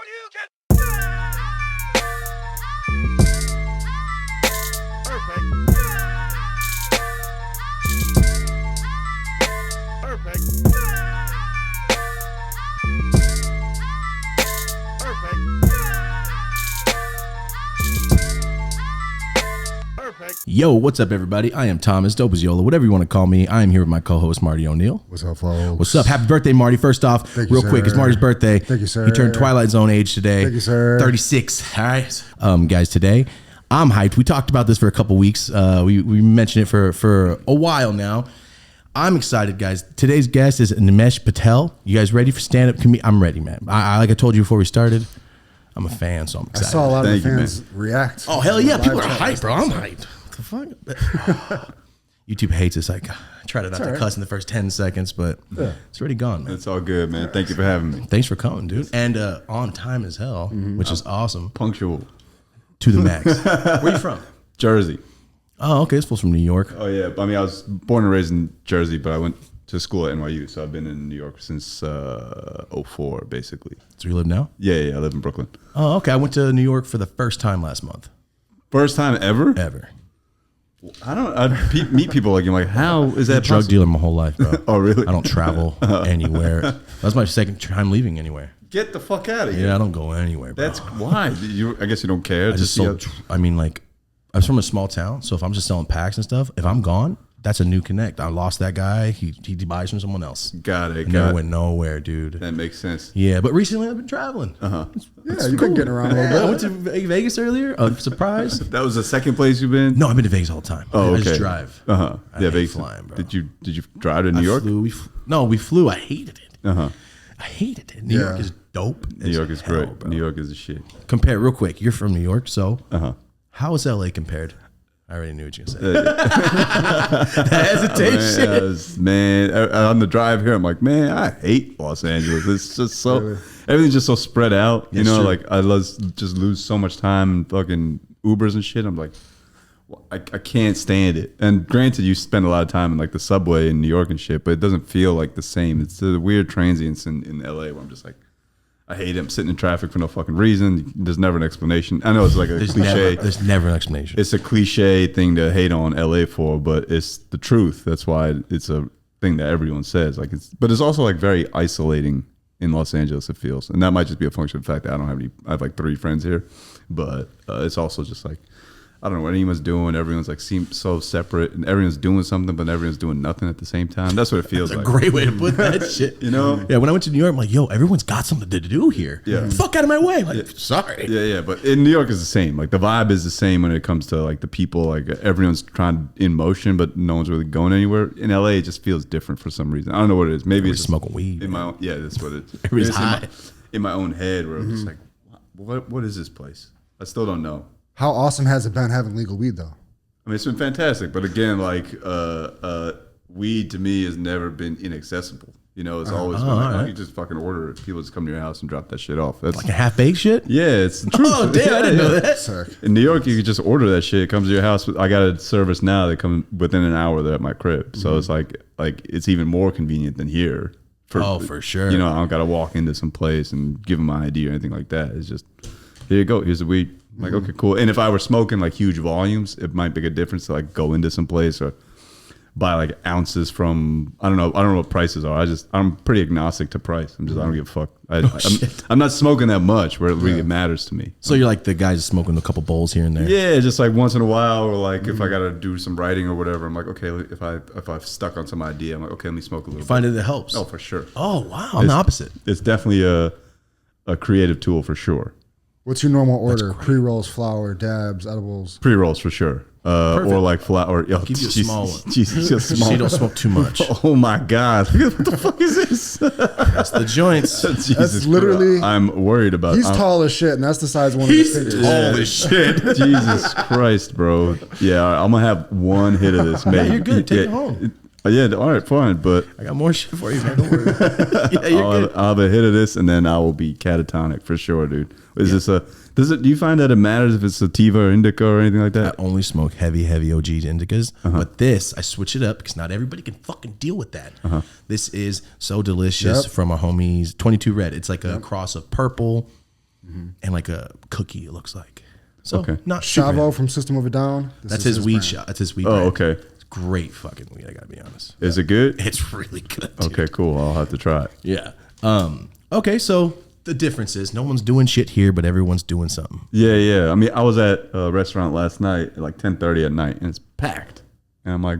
you can. Perfect. Perfect. Perfect. Perfect. Yo, what's up, everybody? I am Thomas, dope as Yola, whatever you want to call me. I am here with my co-host, Marty O'Neill. What's up, folks? What's up? Happy birthday, Marty. First off, Thank you, real quick, it's sir. Marty's birthday. Thank you, sir. He turned Twilight Zone age today. Thank you, sir. 36. All right. Guys, today, I'm hyped. We talked about this for a couple weeks. We mentioned it for a while now. I'm excited, guys. Today's guest is Nimesh Patel. You guys ready for stand-up comedy? I'm ready, man. Like I told you before we started, I'm a fan, so I'm I excited. saw a lot Thank of you, the fans react. Oh, hell yeah. Live People are chat. hyped, bro. I'm hyped. What the fuck? YouTube hates us. Like, I tried not to right. cuss in the first 10 seconds, but it's already gone, man. It's all good, man. Thank you for having me. Thanks for coming, dude. And on time as hell, which is awesome. Punctual. To the max. Where you from? Jersey. Oh, okay. This fool's from New York. Oh, yeah. I mean, I was born and raised in Jersey, but I went to school at NYU, so I've been in New York since 04, basically. So you live now? Yeah, I live in Brooklyn. Oh, okay. I went to New York for the first time last month. First time ever? Ever. I meet people like, I'm like, how is that Drug possible? dealer my whole life, bro. Oh, really? I don't travel anywhere. That's my second time leaving anywhere. Get the fuck out of here. Yeah, I don't go anywhere, bro. That's why. I guess you don't care. I just sold. I mean, like, I'm from a small town, so if I'm just selling packs and stuff, if I'm gone, that's a new connect. I lost that guy. He buys from someone else. Got it. Never went nowhere, dude. That makes sense. Yeah, but recently I've been traveling. Yeah, you've been getting around a little I bit. went to Vegas earlier. Surprise. That was the second place you've been? No, I've been to Vegas all the time. Oh, I okay. just drive. Uh-huh. I Yeah, hate Vegas. flying, bro. Did you drive to New York? No, we flew. I hated it. Uh-huh. I hated it. New York is dope. New York is great. New York is the shit. Compare real quick. You're from New York, so Uh-huh. how is LA compared? I already knew what you were going to say. Hesitation. Man, on the drive here, I'm like, man, I hate Los Angeles. It's just so, everything's just so spread out. You know, true. like I just lose so much time in fucking Ubers and shit. I'm like, I can't stand it. And granted, you spend a lot of time in like the subway in New York and shit, but it doesn't feel like the same. It's the weird transience in LA where I'm just like, I hate it. I'm sitting in traffic for no fucking reason. There's never an explanation. I know it's like a cliche. There's never an explanation. It's a cliche thing to hate on LA for, but it's the truth. That's why it's a thing that everyone says. Like but it's also like very isolating in Los Angeles. It feels, and that might just be a function of the fact that I have like 3 friends here, but it's also just like, I don't know what anyone's doing. Everyone's like seems so separate, and everyone's doing something, but everyone's doing nothing at the same time. That's what it feels That's like. a great way to put that shit. You know? Yeah, when I went to New York, I'm like, yo, everyone's got something to do here. Yeah. Fuck out of my way. I'm like, sorry. Yeah, but in New York is the same. Like the vibe is the same when it comes to like the people. Like everyone's trying in motion, but no one's really going anywhere. In LA, it just feels different for some reason. I don't know what it is. Maybe Everybody's it's just smoking weed. in my own, yeah, that's what it is. Everybody's It's high. in my own head where I'm just like, what is this place? I still don't know. How awesome has it been having legal weed, though? I mean, it's been fantastic, but again, like weed to me has never been inaccessible. You know, it's always been like, right. you just fucking order it. People just come to your house and drop that shit off. That's Like a half-baked shit? yeah, it's the truth. Oh, damn, I didn't know that. Sick. In New York, you could just order that shit. It comes to your house. I got a service now. They come within an hour. They're at my crib. So it's like it's even more convenient than here. For sure. You know, I don't got to walk into some place and give them my ID or anything like that. It's just, here you go. Here's the weed. I'm like, okay, cool. And if I were smoking like huge volumes, it might make a difference to like go into some place or buy like ounces from, I don't know what prices are. I'm pretty agnostic to price. I don't give a fuck. I'm not smoking that much where it really matters to me. So you're like the guys smoking a couple bowls here and there. Yeah, just like once in a while, or like if I gotta do some writing or whatever, I'm like, okay, if I've stuck on some idea, I'm like, okay, let me smoke a little. Find bit. it helps. Oh, for sure. Oh, wow. I'm the opposite. It's definitely a creative tool for sure. What's your normal order? Pre-rolls, flour, dabs, edibles. Pre-rolls for sure. Or like flour. I'll give you a small one. Jesus, a small. So you don't smoke too much. Oh my God! What the fuck is this? That's the joints. Jesus That's literally- Christ. I'm worried about. He's tall as shit, and that's the size of one of his fingers. tall as shit. Jesus Christ, bro. Yeah, all right, I'm gonna have one hit of this, man. You're good. Take it home. Yeah, all right, fine, but I got more shit for you, man. Don't worry. Yeah, you're good. I'll have a hit of this, and then I will be catatonic for sure, dude. Is this a? Do you find that it matters if it's sativa or indica or anything like that? I only smoke heavy OG indicas, but this I switch it up because not everybody can fucking deal with that. This is so delicious from our homies 22 Red. It's like a cross of purple, and like a cookie. It looks like so Okay. not super Chavo heavy. from System of a Down. This That's is his weed brand. shot. That's his weed. Oh, brand. okay. It's great fucking weed. I gotta be honest. Is it good? It's really good. Dude. Okay, cool. I'll have to try it. Yeah. Okay. So the difference is no one's doing shit here, but everyone's doing something. Yeah. I mean, I was at a restaurant last night at like 10:30 at night, and it's packed. And I'm like,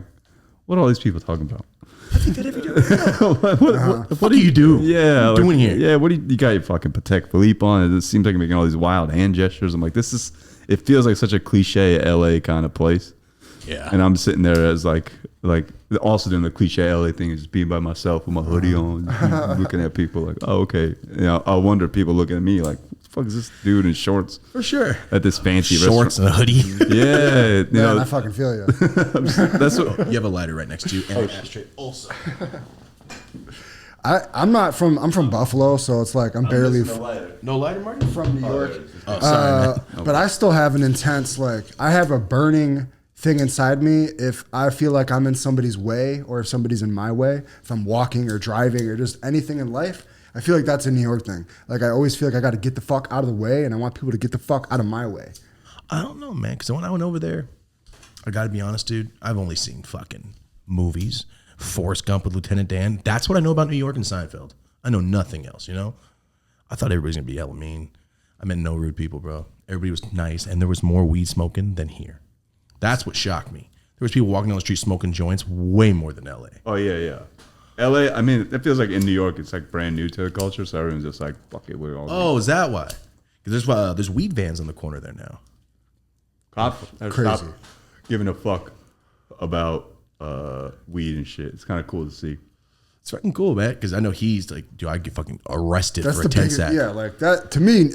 what are all these people talking about? I think that every day. What do you do? Yeah, What are you doing here? Yeah, what do you got your fucking Patek Philippe on? It seems like you're making all these wild hand gestures. I'm like, it feels like such a cliche LA kind of place. Yeah. And I'm sitting there as like also doing the cliche LA thing, is just being by myself with my hoodie on, looking at people like, oh, okay. You know, I wonder if people looking at me like, what the fuck is this dude in shorts For sure. at this fancy Shorts restaurant? and a hoodie. Yeah, you Man, know, I fucking feel you. that's what. You have a lighter right next to you and an ashtray also. I'm from Buffalo, so it's like I'm barely No lighter, Marty? from New York. Oh, sorry, man. But I still have an intense, like, I have a burning thing inside me if I feel like I'm in somebody's way or if somebody's in my way, if I'm walking or driving or just anything in life. I feel like that's a New York thing. Like, I always feel like I got to get the fuck out of the way, and I want people to get the fuck out of my way. I don't know, man. Because when I went over there, I got to be honest, dude. I've only seen fucking movies. Forrest Gump with Lieutenant Dan. That's what I know about New York and Seinfeld. I know nothing else, you know? I thought everybody's going to be hella mean. I met no rude people, bro. Everybody was nice, and there was more weed smoking than here. That's what shocked me. There was people walking down the street smoking joints way more than LA. Oh yeah. LA, I mean, it feels like in New York, it's like brand new to the culture, so everyone's just like, fuck it, we're all. Oh, is that why? Because there's weed vans on the corner there now. Crazy. Stop giving a fuck about weed and shit. It's kind of cool to see. It's fucking cool, man. Because I know he's like, do I get fucking arrested That's for the a 10 biggest, sack? yeah, like that, to me,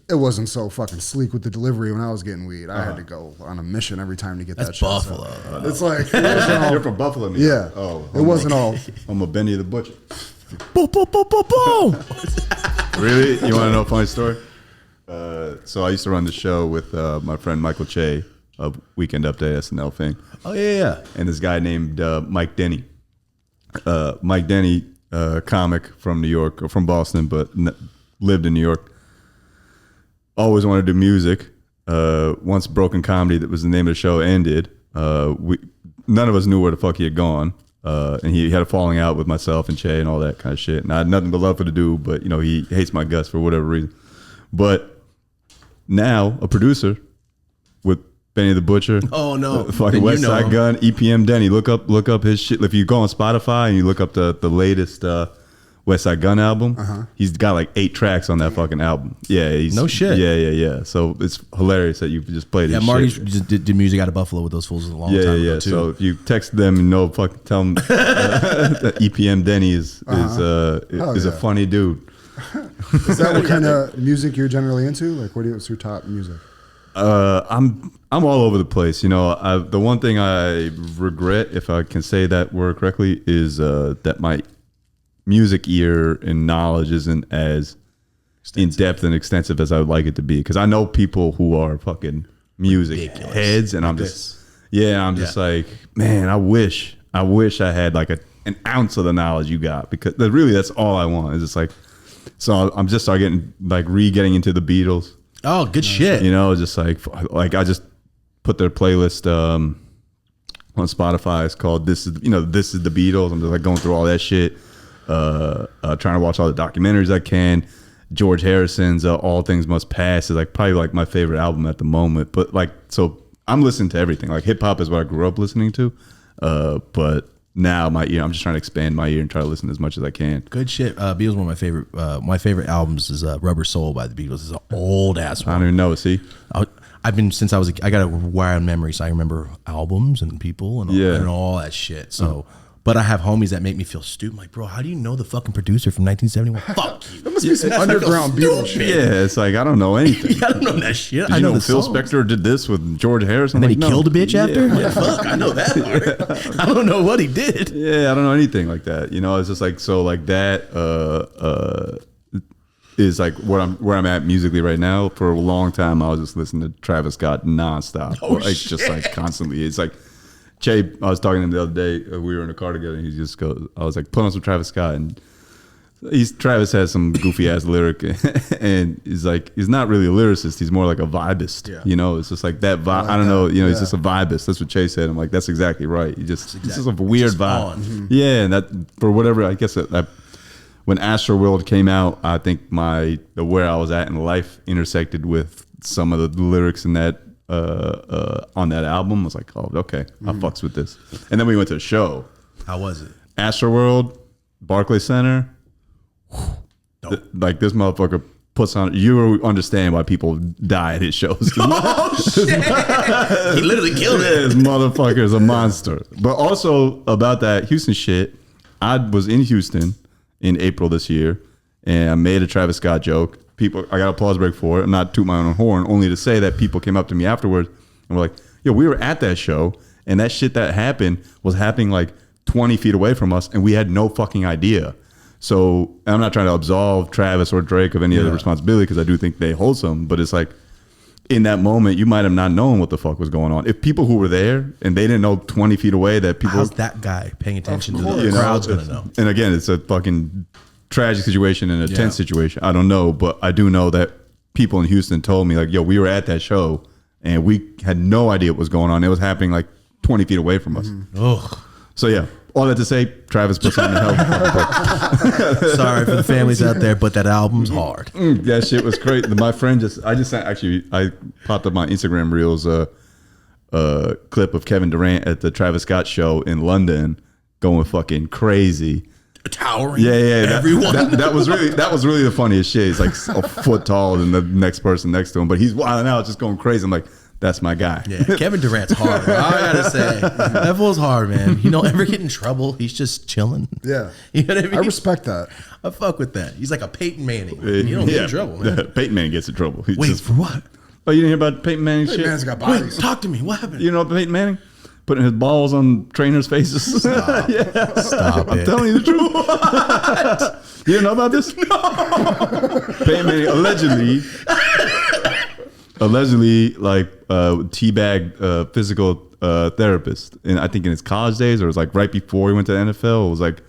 it wasn't so fucking sleek with the delivery when I was getting weed. I had to go on a mission every time to get That's that shit. Buffalo. So it's like, it wasn't all, You're from Buffalo, New yeah. York. Oh, it wasn't all. I'm a Benny the Butcher. Boom, boom, boom, boom, boom. Really? You want to know a funny story? So I used to run the show with my friend Michael Che of Weekend Update SNL thing, Oh, yeah. and this guy named Mike Denny. Mike Denny, comic from New York or from Boston, but lived in New York. Always wanted to do music. Once Broken Comedy, that was the name of the show, ended. None of us knew where the fuck he had gone. And he had a falling out with myself and Che and all that kind of shit. And I had nothing but love for the dude, but you know, he hates my guts for whatever reason. But now a producer with Benny the Butcher. Oh, no. Fucking Then West you know Side him. Gun, EPM Denny. Look up his shit. If you go on Spotify and you look up the latest West Side Gun album, he's got like 8 tracks on that fucking album. Yeah, No shit. Yeah. So it's hilarious that you just played his Yeah, Marty shit. just did music out of Buffalo with those fools a long Yeah, time yeah. ago, too. So if you text them and tell them that EPM Denny is a funny dude. Is that what kind of music you're generally into? Like, what's your top music? I'm all over the place. You know, the one thing I regret, if I can say that word correctly, is that my music ear and knowledge isn't as in depth and extensive as I would like it to be. Because I know people who are fucking music Ridiculous. heads, and I'm just like, man, I wish I had like an ounce of the knowledge you got, because really that's all I want. Is just like, so I'm just getting into the Beatles. Oh, good shit. You know, just like I just put their playlist on Spotify. It's called This is the Beatles. I'm just like going through all that shit, trying to watch all the documentaries I can. George Harrison's All Things Must Pass is like probably like my favorite album at the moment. But like, so I'm listening to everything. Like hip hop is what I grew up listening to, but now my ear, I'm just trying to expand my ear and try to listen as much as I can. Good shit. Beatles, one of my favorite. My favorite albums is Rubber Soul by the Beatles. It's an old ass I one. don't even know. See, I've been since I got a wired memory, so I remember albums and people and all that shit. So, but I have homies that make me feel stupid. I'm like, bro, how do you know the fucking producer from 1971? Fuck you. There must be some underground Beatles shit. yeah, it's like I don't know anything. I don't know that shit. Did I you know know the Phil songs. Spector did this with George Harrison? And then Like, he no. killed a bitch after? Yeah. Yeah, fuck, I know that part. I don't know what he did. Yeah, I don't know anything like that. You know, it's just like, so like that is like where I'm at musically right now. For a long time, I was just listening to Travis Scott nonstop. Oh, like just like constantly. It's like Che, I was talking to him the other day. We were in a car together, and he just goes, I was like, put on some Travis Scott, and Travis has some goofy ass lyric, and he's not really a lyricist. He's more like a vibist. Yeah. You know, it's just like that vibe. like I don't know. that. You know, he's Yeah. just a vibist. That's what Chase said. I'm like, that's exactly right. It's just a weird just vibe. on. Mm-hmm. Yeah, and that for whatever I guess that when Astro World came out, I think the where I was at in life intersected with some of the lyrics in that on that album. I was like, oh, okay, I fucks with this. And then we went to a show. How was it? Astro World, Barclays Center. Like this motherfucker puts on. You understand why people die at his shows. Oh shit! He literally killed it. This motherfucker is a monster. But also about that Houston shit, I was in Houston in April this year, and I made a Travis Scott joke. I got applause break for it. I'm not toot my own horn, only to say that people came up to me afterwards and were like, "Yo, we were at that show, and that shit that happened was happening like 20 feet away from us, and we had no fucking idea." So I'm not trying to absolve Travis or Drake of any of the responsibility because I do think they hold some, but it's like in that moment, you might have not known what the fuck was going on. If people who were there and they didn't know 20 feet away that people... How's that guy paying attention to course. the crowd's going to know? And again, it's a fucking tragic situation and a tense situation. I don't know, but I do know that people in Houston told me like, yo, we were at that show and we had no idea what was going on. It was happening like 20 feet away from us. Ugh. So yeah, all that to say, Travis puts on the hell. Sorry for the families out there, but that album's hard. That shit was great. My friend I popped up my Instagram reels clip of Kevin Durant at the Travis Scott show in London going fucking crazy. Towering. Yeah. Everyone. That was really the funniest shit. He's like a foot taller than the next person next to him, but he's wilding out, just going crazy. I'm like, that's my guy. Yeah, Kevin Durant's hard. Bro. I gotta say, that fool's hard, man. He don't ever get in trouble. He's just chilling. Yeah. You know what I mean? I respect that. I fuck with that. He's like a Peyton Manning. You don't get in trouble, man. Peyton Manning gets in trouble. He Wait, just, for what? oh, you didn't hear about Peyton Manning's shit? Man's got Wait, bodies. talk to me. What happened? You know Peyton Manning? Putting his balls on trainers' faces. Stop. Stop I'm it. telling you the truth. You didn't know about this? No. Peyton Manning allegedly like teabag physical therapist, and I think in his college days, or it was like right before he went to the NFL. It was like,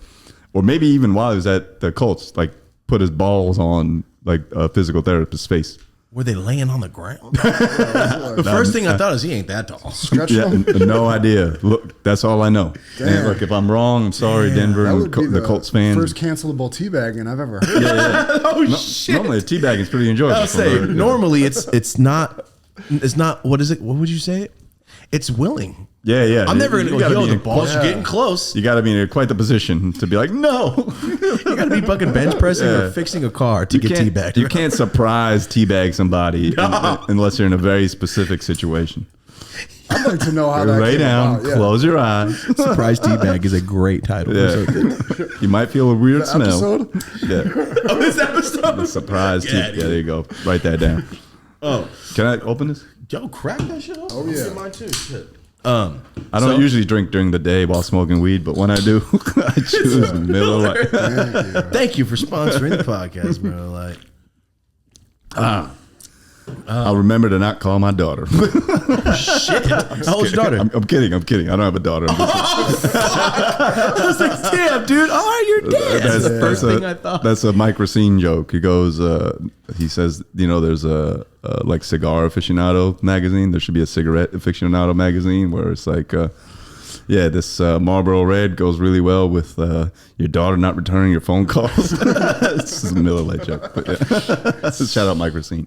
or maybe even while he was at the Colts, like put his balls on like a physical therapist's face. Were they laying on the ground? The first thing I thought is he ain't that tall. Stretch Yeah, them. no idea. Look, that's all I know. And look, if I'm wrong, I'm sorry, Denver That and would be the Colts fans. first cancelable teabagging I've ever heard. Oh shit! Normally, teabagging is pretty enjoyable. I'll say normally it's not what is it? What would you say? It's willing. Yeah. I'm never gonna You go. gotta Yo, be the in ball's quite- getting close. You got to be in quite the position to be like, no. You gotta be fucking bench pressing or fixing a car to get teabagged. You can't surprise teabag somebody unless you're in a very specific situation. I'd like to know how that Lay came down, about. Yeah. close your eyes. Surprise teabag is a great title. Yeah. You might feel a weird smell. Episode? Yeah. Oh, this episode. The surprise Get teabag. outta Yeah, there you go. Write that down. Oh, Can I open this? yo, crack that shit up. Oh, yeah. Mine too. Shit. I don't usually drink during the day while smoking weed, but when I do, I choose Miller Lite. Thank you for sponsoring the podcast, bro. Like, I'll remember to not call my daughter. shit. How old's your daughter? I'm kidding. I don't have a daughter. I'm just- I was like, damn, dude. All right, you're dead. That's the first thing I thought. That's a Mike Racine joke. He goes, he says, there's a like cigar aficionado magazine. There should be a cigarette aficionado magazine where it's like, this Marlboro Red goes really well with your daughter not returning your phone calls. This is a Miller Lite joke. But yeah. Shout out Mike Racine.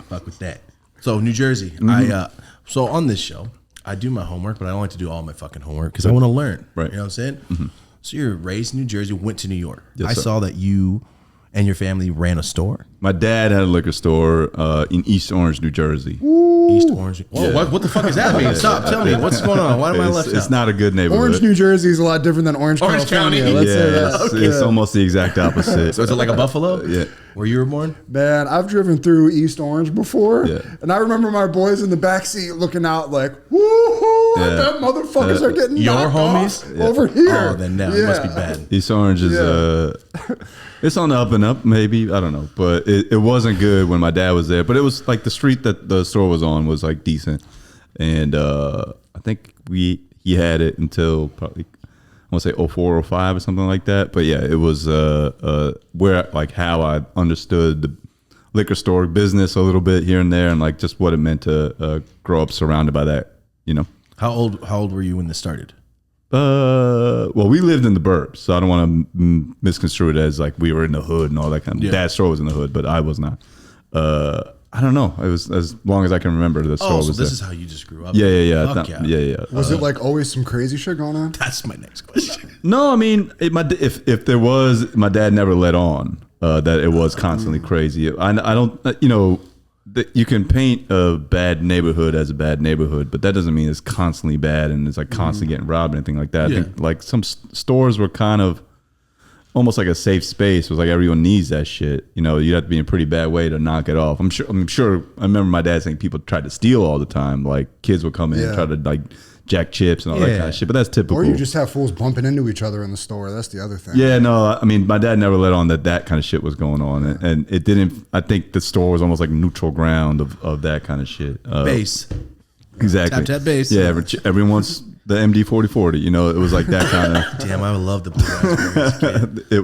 Fuck with that. So New Jersey, so on this show, I do my homework, but I don't like to do all my fucking homework because I want to learn. Right. You know what I'm saying? So you're raised in New Jersey, went to New York. Yes, I sir. saw that you and your family ran a store. My dad had a liquor store in East Orange, New Jersey. East Orange. Whoa, what the fuck does that mean? Stop. Tell me. What's going on? Why am I left It's out? not a good neighborhood. Orange, New Jersey is a lot different than Orange, Orange California. County. Let's say Yeah, that. it's almost the exact opposite. So is it like a Buffalo? Yeah. Where you were born? Man, I've driven through East Orange before, Yeah. and I remember my boys in the backseat looking out like, woohoo, Yeah. that motherfuckers are getting Your knocked homies? off over here. Oh, then no, it must be bad. East Orange is it's on the up and up, maybe, I don't know, but it wasn't good when my dad was there. But it was like the street that the store was on was like decent, and I think he had it until probably want to say 04 or 05 or something like that. But yeah, it was where like how I understood the liquor store business a little bit here and there, and like just what it meant to grow up surrounded by that, you know. How old were you when this started? Well, we lived in the burbs, so I don't want to misconstrue it as like we were in the hood and all that kind of. Yeah. Dad's store was in the hood, but I was not. I don't know. It was as long as I can remember. The store So was this there. is how you just grew up. Yeah. Fuck Yeah. Was it like always some crazy shit going on? That's my next question. No, I mean, if there was, my dad never let on that it was constantly crazy. I don't, you know, you can paint a bad neighborhood as a bad neighborhood, but that doesn't mean it's constantly bad and it's like constantly getting robbed or anything like that. Yeah. I think like some stores were kind of almost like a safe space. It was like everyone needs that shit. You know, you have to be in a pretty bad way to knock it off. I'm sure. I remember my dad saying people tried to steal all the time. Like kids would come in and try to like jack chips and all that kind of shit. But that's typical. Or you just have fools bumping into each other in the store. That's the other thing. Yeah, no, I mean, my dad never let on that kind of shit was going on. And it didn't, I think the store was almost like neutral ground of that kind of shit. Base. Exactly. Tap base. Yeah, everyone wants the MD 4040, you know, it was like that kind of. Damn, I would love the blue raspberries. It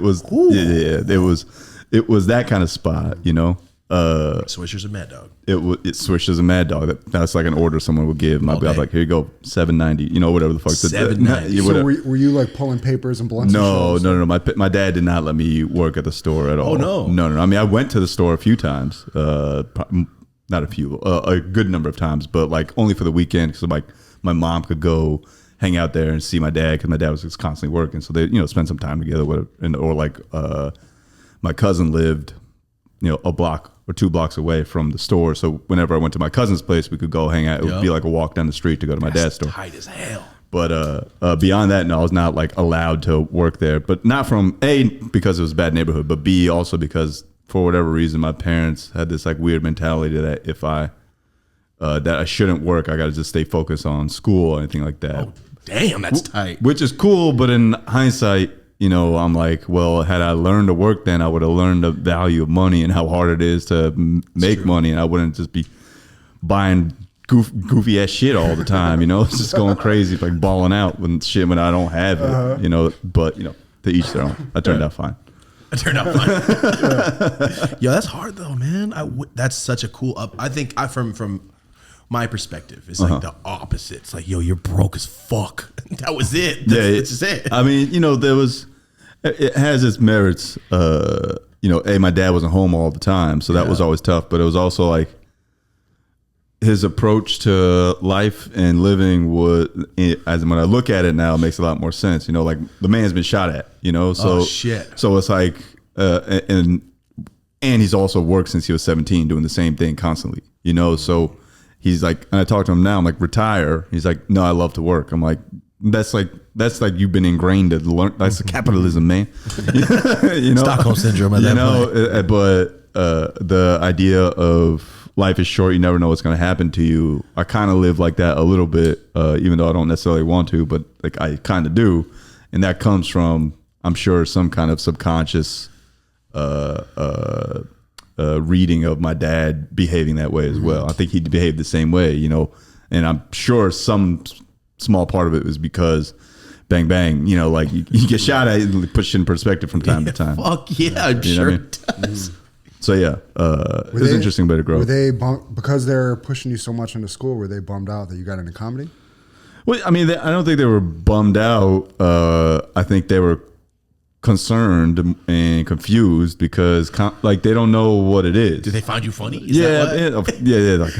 was, it was that kind of spot, you know. Swishers and Mad Dog. It Swishers and Mad Dog. That's like an order someone would give. I'd be like, here you go, $7.90. You know, whatever the fuck. $7.90. So were you like pulling papers and blunts? No. My dad did not let me work at the store at all. Oh no. No. I mean, I went to the store a few times. Not a few, a good number of times, but like only for the weekend because like my mom could go hang out there and see my dad because my dad was just constantly working. So they, you know, spend some time together. Or like my cousin lived, you know, a block or 2 blocks away from the store. So whenever I went to my cousin's place, we could go hang out. It would be like a walk down the street to go to my dad's store. Tight as hell. But beyond that, no, I was not like allowed to work there. But not from A, because it was a bad neighborhood, but B, also because for whatever reason, my parents had this like weird mentality that if I shouldn't work, I got to just stay focused on school or anything like that. Oh, damn, that's tight. Which is cool, but in hindsight, you know, I'm like, well, had I learned to work then, I would have learned the value of money and how hard it is to make money, and I wouldn't just be buying goofy ass shit all the time, you know. It's just going crazy, like balling out when I don't have it, you know. But you know, to each their own. I turned out fine. It turned out fine. Yo, that's hard though, man. That's such a cool up. I think from my perspective, it's like the opposite. It's like, yo, you're broke as fuck. That was it. That's just it. I mean, you know, it has its merits. You know, my dad wasn't home all the time, so that was always tough. But it was also like his approach to life and living as when I look at it now, it makes a lot more sense. You know, like the man's been shot at, you know, so so it's like, and he's also worked since he was 17 doing the same thing constantly, you know, so he's like, and I talk to him now, I'm like, retire. He's like, no, I love to work. I'm like, that's like you've been ingrained to learn. That's capitalism, man. You know, Stockholm syndrome at that point. But the idea of life is short, you never know what's going to happen to you. I kind of live like that a little bit, even though I don't necessarily want to, but like I kind of do. And that comes from, I'm sure, some kind of subconscious reading of my dad behaving that way as well. I think he behaved the same way, you know, and I'm sure some small part of it was because bang, bang, you know, like you get shot at and push in perspective from time to time. Fuck yeah, I'm sure it does. So yeah, it was an interesting way to grow. Were they because they're pushing you so much into school? Were they bummed out that you got into comedy? Well, I mean, I don't think they were bummed out. I think they were concerned and confused because like they don't know what it is. Did they find you funny? Yeah. Like,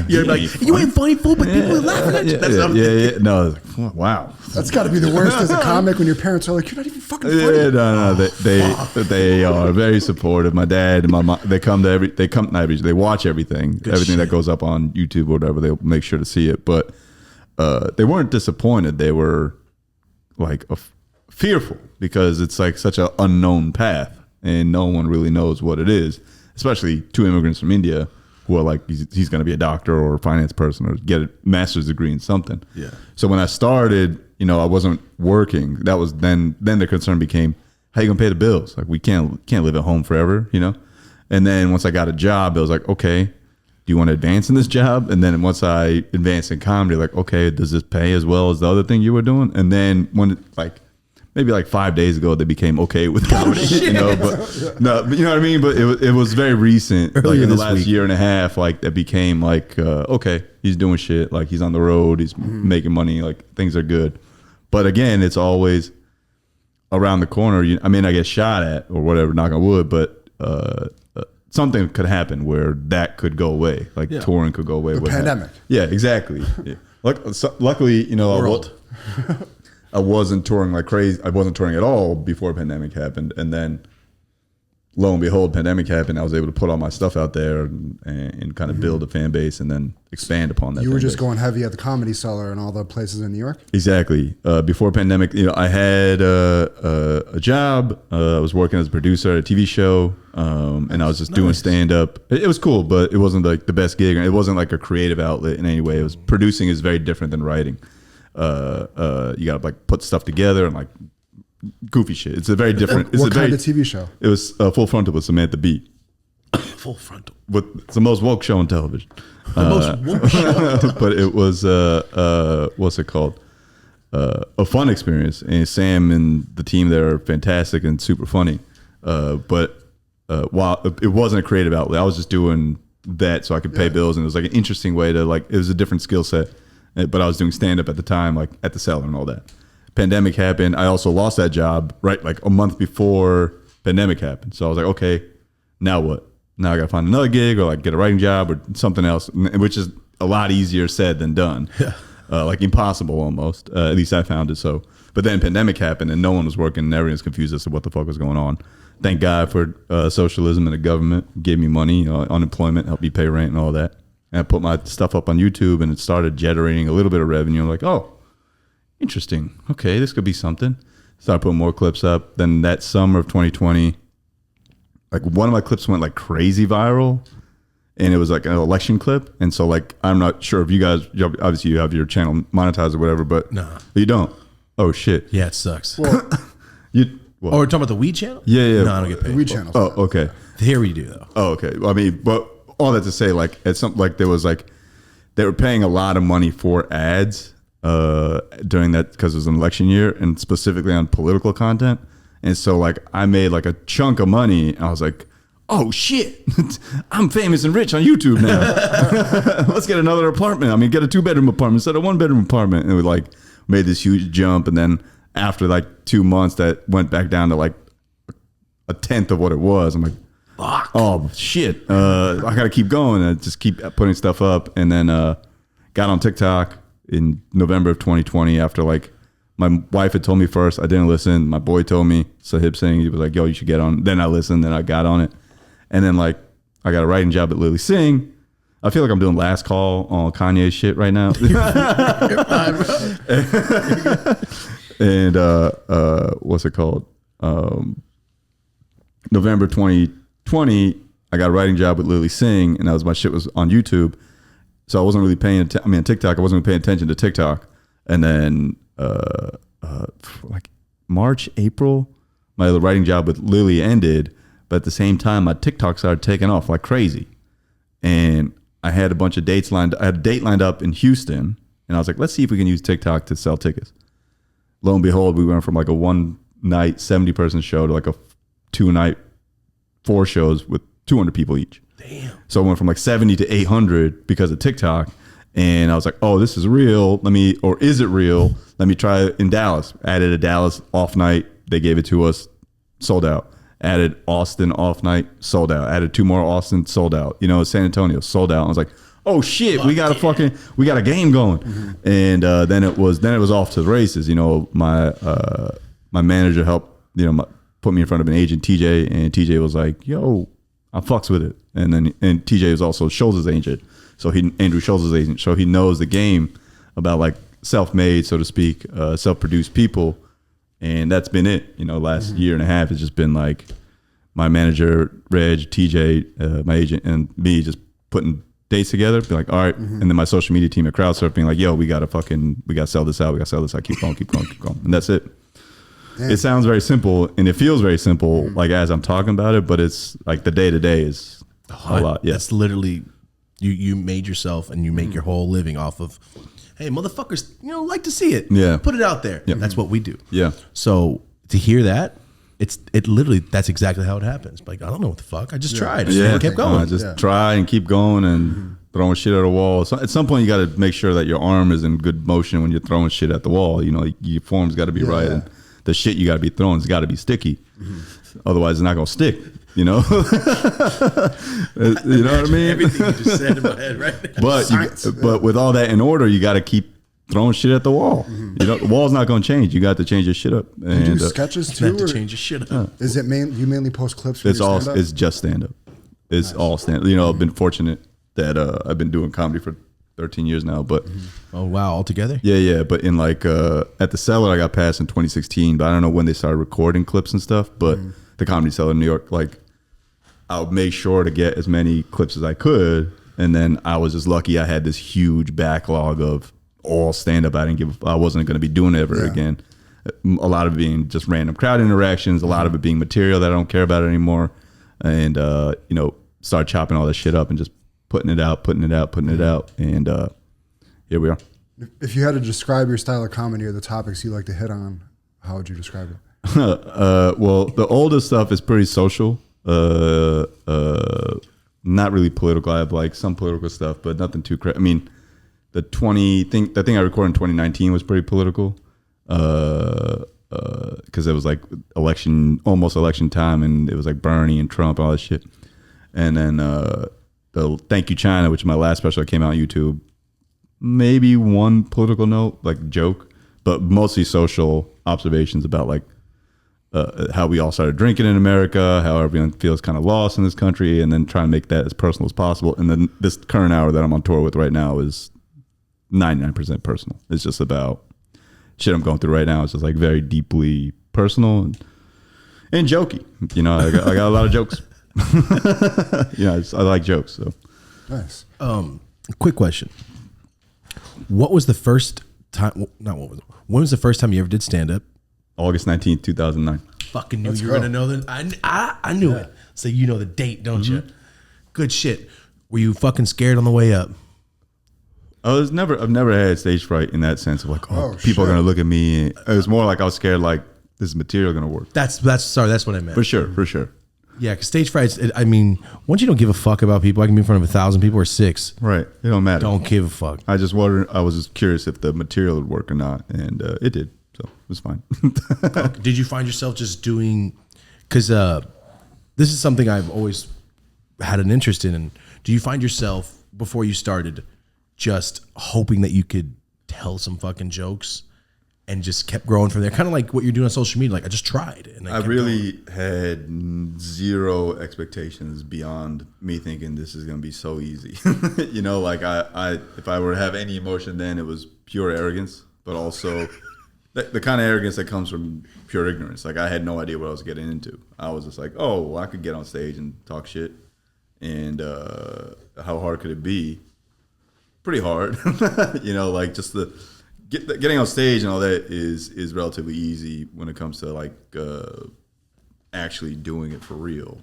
you're like, you ain't funny fool, but people are laughing at you. Yeah. No, like, wow. That's got to be the worst as a comic when your parents are like, you're not even fucking funny. Yeah, no. They are very supportive. My dad and my mom, they watch everything that goes up on YouTube or whatever. They'll make sure to see it, but they weren't disappointed. They were like fearful because it's like such an unknown path and no one really knows what it is, especially 2 immigrants from India who are like, he's going to be a doctor or a finance person or get a master's degree in something. Yeah. So when I started, you know, I wasn't working. That was then the concern became, how you going to pay the bills? Like we can't live at home forever, you know? And then once I got a job, it was like, okay, do you want to advance in this job? And then once I advanced in comedy, like, okay, does this pay as well as the other thing you were doing? And then when maybe like 5 days ago they became okay with comedy, you know. But no, but you know what I mean. But it was very recent, like Earlier in the this last week. year and a half, like that became like okay, he's doing shit, like he's on the road, he's making money, like things are good. But again, it's always around the corner. I mean, I get shot at or whatever, knock on wood, but something could happen where that could go away, like touring could go away. The pandemic. Yeah, exactly. Yeah. Luckily, you know, World. I wasn't touring like crazy. I wasn't touring at all before pandemic happened. And then lo and behold, pandemic happened. I was able to put all my stuff out there and kind of build a fan base and then expand upon that. You were fan just base. going heavy at the Comedy Cellar and all the places in New York? Exactly. Before pandemic, you know, I had a job. I was working as a producer at a TV show, and I was just doing stand up. It was cool, but it wasn't like the best gig. It wasn't like a creative outlet in any way. It was producing is very different than writing. You got to like put stuff together and like goofy shit. It's a very different. It's What a very, kind of TV show? It was Full Frontal with Samantha Bee. Full frontal. It's the most woke show on television. The most woke show. But it was what's it called? A fun experience, and Sam and the team there are fantastic and super funny. But while it wasn't a creative outlet, I was just doing that so I could pay bills, and it was like an interesting way to like. It was a different skill set, but I was doing stand up at the time, like at the Cellar and all that. Pandemic happened. I also lost that job right like a month before pandemic happened. So I was like, okay, now what? Now I got to find another gig or like get a writing job or something else, which is a lot easier said than done. Yeah. Like impossible almost. At least I found it so. But then pandemic happened and no one was working and everyone was confused as to what the fuck was going on. Thank God for socialism and the government gave me money, you know, unemployment, helped me pay rent and all that. And I put my stuff up on YouTube and it started generating a little bit of revenue. I'm like, oh, interesting. Okay, this could be something. Started putting more clips up. Then that summer of 2020, like one of my clips went like crazy viral. And it was like an election clip. And so like, I'm not sure if you guys, obviously you have your channel monetized or whatever, but Nah. you don't. Oh shit. Yeah, it sucks. Well, You, Oh, we're talking about the weed channel? Yeah. No, I don't get paid. the Weed Channel. Oh, okay. Here we do though. Oh, okay. I mean, but all that to say, like at some, like there was like, they were paying a lot of money for ads during that because it was an election year and specifically on political content. And so like I made like a chunk of money. I was like, oh shit, I'm famous and rich on YouTube now. Let's get another apartment. I mean, get a 2-bedroom apartment instead of 1-bedroom apartment. And we like made this huge jump. And then after like 2 months, that went back down to like a tenth of what it was. I'm like, fuck. Oh shit, I gotta keep going. And I just keep putting stuff up. And then got on TikTok in November of 2020 after like my wife had told me first. I didn't listen. My boy told me, Sahib Singh, he was like, yo, you should get on. Then I listened, then I got on it. And then like I got a writing job at Lily Singh. I feel like I'm doing last call on Kanye shit right now. And what's it called? November 2020, I got a writing job with Lily Singh, and that was my shit was on YouTube. So I wasn't really paying TikTok, I wasn't really paying attention to TikTok. And then like March, April, my writing job with Lily ended. But at the same time, my TikTok started taking off like crazy. And I had a bunch of dates lined. I had a date lined up in Houston. And I was like, let's see if we can use TikTok to sell tickets. Lo and behold, we went from like a 1-night 70-person show to like a 2-night 4 shows with 200 people each. Damn. So I went from like 70 to 800 because of TikTok. And I was like, oh, this is real. Or is it real? Let me try it in Dallas. Added a Dallas off night. They gave it to us, sold out. Added Austin off night, sold out. Added 2 more Austin, sold out. You know, San Antonio, sold out. I was like, oh shit, we got a game going. Mm-hmm. And then it was off to the races. You know, my manager helped, you know, put me in front of an agent, TJ, and TJ was like, yo, I fucks with it. And TJ is also Schultz's agent. So Andrew Schultz's agent. So he knows the game about like self-made, so to speak, self-produced people. And that's been it. You know, last year and a half, it's just been like my manager, Reg, TJ, my agent, and me just putting dates together. Be like, all right. And then my social media team at Crowdsurf being like, yo, we got to sell this out. Keep going. And that's it. Damn. It sounds very simple and it feels very simple, like as I'm talking about it, but it's like the day to day is a lot. Yeah. That's literally, you made yourself and you make your whole living off of hey, motherfuckers, like to see it. Yeah. Put it out there. Yeah. That's what we do. Yeah. So to hear that, it literally, that's exactly how it happens. Like, I don't know what the fuck. I just tried. I kept going. Just try and keep going and throwing shit at a wall. So at some point, you got to make sure that your arm is in good motion when you're throwing shit at the wall. Your form's got to be right. And the shit you got to be throwing has got to be sticky. Otherwise, it's not going to stick. You know what I mean? Everything you just said in my head right now. But with all that in order, you got to keep throwing shit at the wall. The wall's not going to change. You got to change your shit up. And you do sketches too? To change your shit up. Is it you mainly post clips for it's your all stand-up? it's just stand up. It's all stand up. I've been fortunate that I've been doing comedy for 13 years now, but Oh wow, all together? yeah, but in at the Cellar, I got passed in 2016, but I don't know when they started recording clips and stuff, but the Comedy Cellar in New York, I'll make sure to get as many clips as I could, and then I was just lucky I had this huge backlog of all stand up. I wasn't going to be doing it ever again. A lot of it being just random crowd interactions, a lot of it being material that I don't care about anymore, and start chopping all this shit up and just putting it out, and here we are. If you had to describe your style of comedy or the topics you like to hit on, how would you describe it? Well, the older stuff is pretty social. Not really political. I have some political stuff, but nothing too crazy. I mean, the thing I recorded in 2019 was pretty political, because it was almost election time, and it was Bernie and Trump and all that shit. And then the Thank You China, which is my last special that came out on YouTube, maybe one political note, joke, but mostly social observations about how we all started drinking in America, how everyone feels kind of lost in this country, and then try and make that as personal as possible. And then this current hour that I'm on tour with right now is 99% personal. It's just about shit I'm going through right now. It's just very deeply personal and jokey. I got a lot of jokes. I like jokes. So Nice. Quick question. What was the first time, not what was it, when was the first time you ever did stand up? August 19th, 2009. Fucking knew Let's you were go. gonna know that. I knew it. So you know the date, don't you? Good shit. Were you fucking scared on the way up? I've never had stage fright in that sense of Oh, people are shit. gonna look at me. It was more I was scared this material gonna work. That's what I meant. For sure. Yeah, because stage frights. Once you don't give a fuck about people, I can be in front of 1,000 people or 6. Right. It don't matter. Don't give a fuck. I was just curious if the material would work or not, and it did. So it was fine. Did you find yourself just doing? Because this is something I've always had an interest in. And do you find yourself before you started just hoping that you could tell some fucking jokes and just kept growing from there? Kind of like what you're doing on social media. I just tried. And I really had zero expectations beyond me thinking this is going to be so easy. I if I were to have any emotion then, it was pure arrogance, but also the kind of arrogance that comes from pure ignorance. I had no idea what I was getting into. I was just I could get on stage and talk shit. And how hard could it be? Pretty hard. Just getting on stage and all that is relatively easy when it comes to actually doing it for real.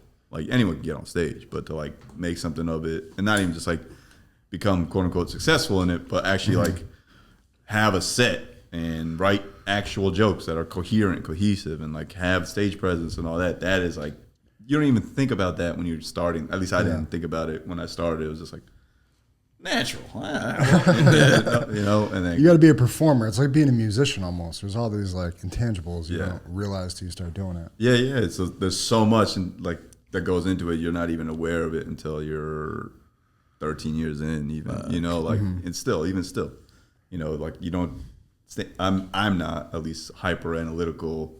Anyone can get on stage, but to make something of it, and not even just become quote unquote successful in it, but actually have a set and write actual jokes that are coherent, cohesive, and have stage presence and all that. That is you don't even think about that when you're starting. At least I didn't think about it when I started. It was just natural, and then You got to be a performer. It's like being a musician almost. There's all these intangibles you don't realize till you start doing it. yeah. So there's so much that goes into it. You're not even aware of it until you're 13 years in. Even it's still you don't. I'm not at least hyper analytical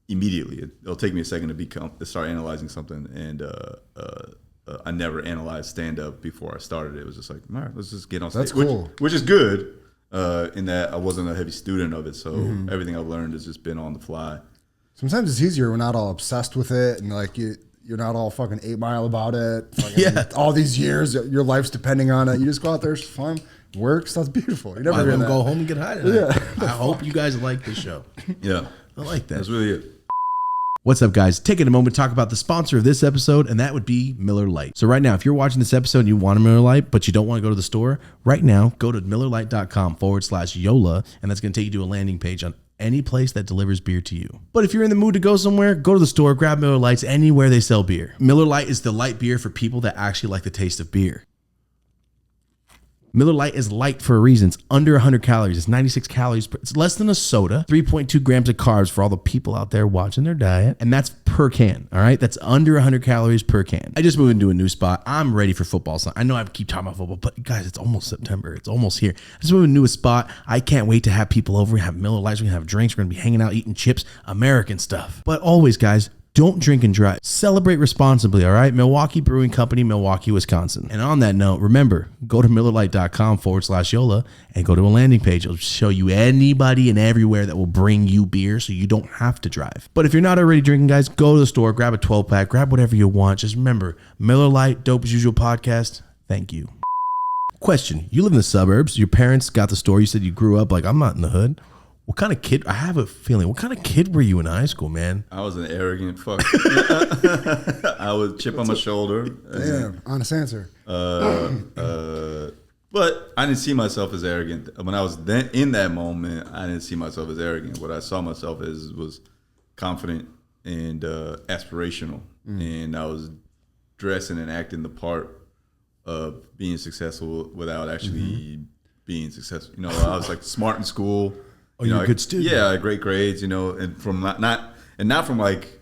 immediately. It'll take me a second to start analyzing something, and I never analyzed stand up before I started. It was just all right, let's just get on stage. That's cool. Which is good, in that I wasn't a heavy student of it, so everything I've learned has just been on the fly. Sometimes it's easier. We're not all obsessed with it, and you're not all fucking 8 Mile about it. All these years, your life's depending on it. You just go out there, it's fun, works. That's beautiful. You never I hear will that. go home and get high tonight. I hope you guys like this show. Yeah, I like that. that's really it. What's up, guys? Taking a moment to talk about the sponsor of this episode, and that would be Miller Lite. So right now, if you're watching this episode and you want a Miller Lite, but you don't want to go to the store, right now, go to MillerLite.com/YOLA, and that's going to take you to a landing page on any place that delivers beer to you. But if you're in the mood to go somewhere, go to the store, grab Miller Lites anywhere they sell beer. Miller Lite is the light beer for people that actually like the taste of beer. Miller Lite is light for a reason. It's under 100 calories. It's 96 calories. It's less than a soda. 3.2 grams of carbs for all the people out there watching their diet. And that's per can, all right? That's under 100 calories per can. I just moved into a new spot. I'm ready for football. So I know I keep talking about football, but guys, it's almost September. It's almost here. I just moved into a spot. I can't wait to have people over. We have Miller Lites. We can have drinks. We're going to be hanging out, eating chips, American stuff. But always, guys, don't drink and drive. Celebrate responsibly, all right? Milwaukee Brewing Company, Milwaukee, Wisconsin. And on that note, remember, go to MillerLite.com/YOLA and go to a landing page. It'll show you anybody and everywhere that will bring you beer so you don't have to drive. But if you're not already drinking, guys, go to the store, grab a 12-pack, grab whatever you want. Just remember, Miller Lite, Dope as Usual podcast. Thank you. Question, you live in the suburbs. Your parents got the store. You said you grew up like, I'm not in the hood. What kind of kid? I have a feeling. What kind of kid were you in high school, man? I was an arrogant fuck. I would chip on my shoulder. Damn, honest answer. But I didn't see myself as arrogant. When I was then in that moment, I didn't see myself as arrogant. What I saw myself as was confident and aspirational. And I was dressing and acting the part of being successful without actually being successful. You know, I was like smart in school. Oh, you're a good student. Yeah, great grades, you know, and from not from like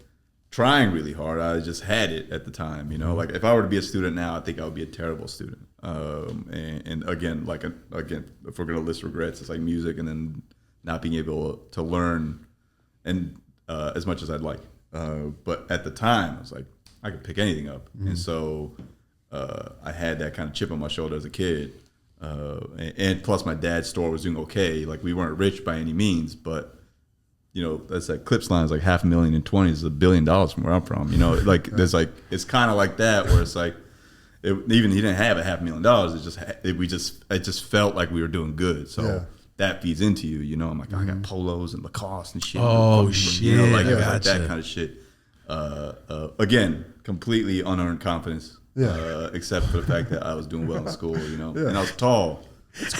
trying really hard. I just had it at the time, you know. Like if I were to be a student now, I think I would be a terrible student. And again, if we're gonna list regrets, it's like music, and then not being able to learn and as much as I'd like. But at the time, I was like, I could pick anything up, and so I had that kind of chip on my shoulder as a kid. And plus my dad's store was doing okay. Like we weren't rich by any means, but you know, that's like Clips line is like $500,000 in 20 is $1 billion from where I'm from. You know, like there's like, it's kind of like that where it's like, even he didn't have $500,000. It just felt like we were doing good. So that feeds into you, you know, I'm like, I got polos and Lacoste and shit. Oh shit. You know, like, Gotcha. like that kind of shit. Again, completely unearned confidence. Except for the fact that I was doing well in school, you know, and I was tall.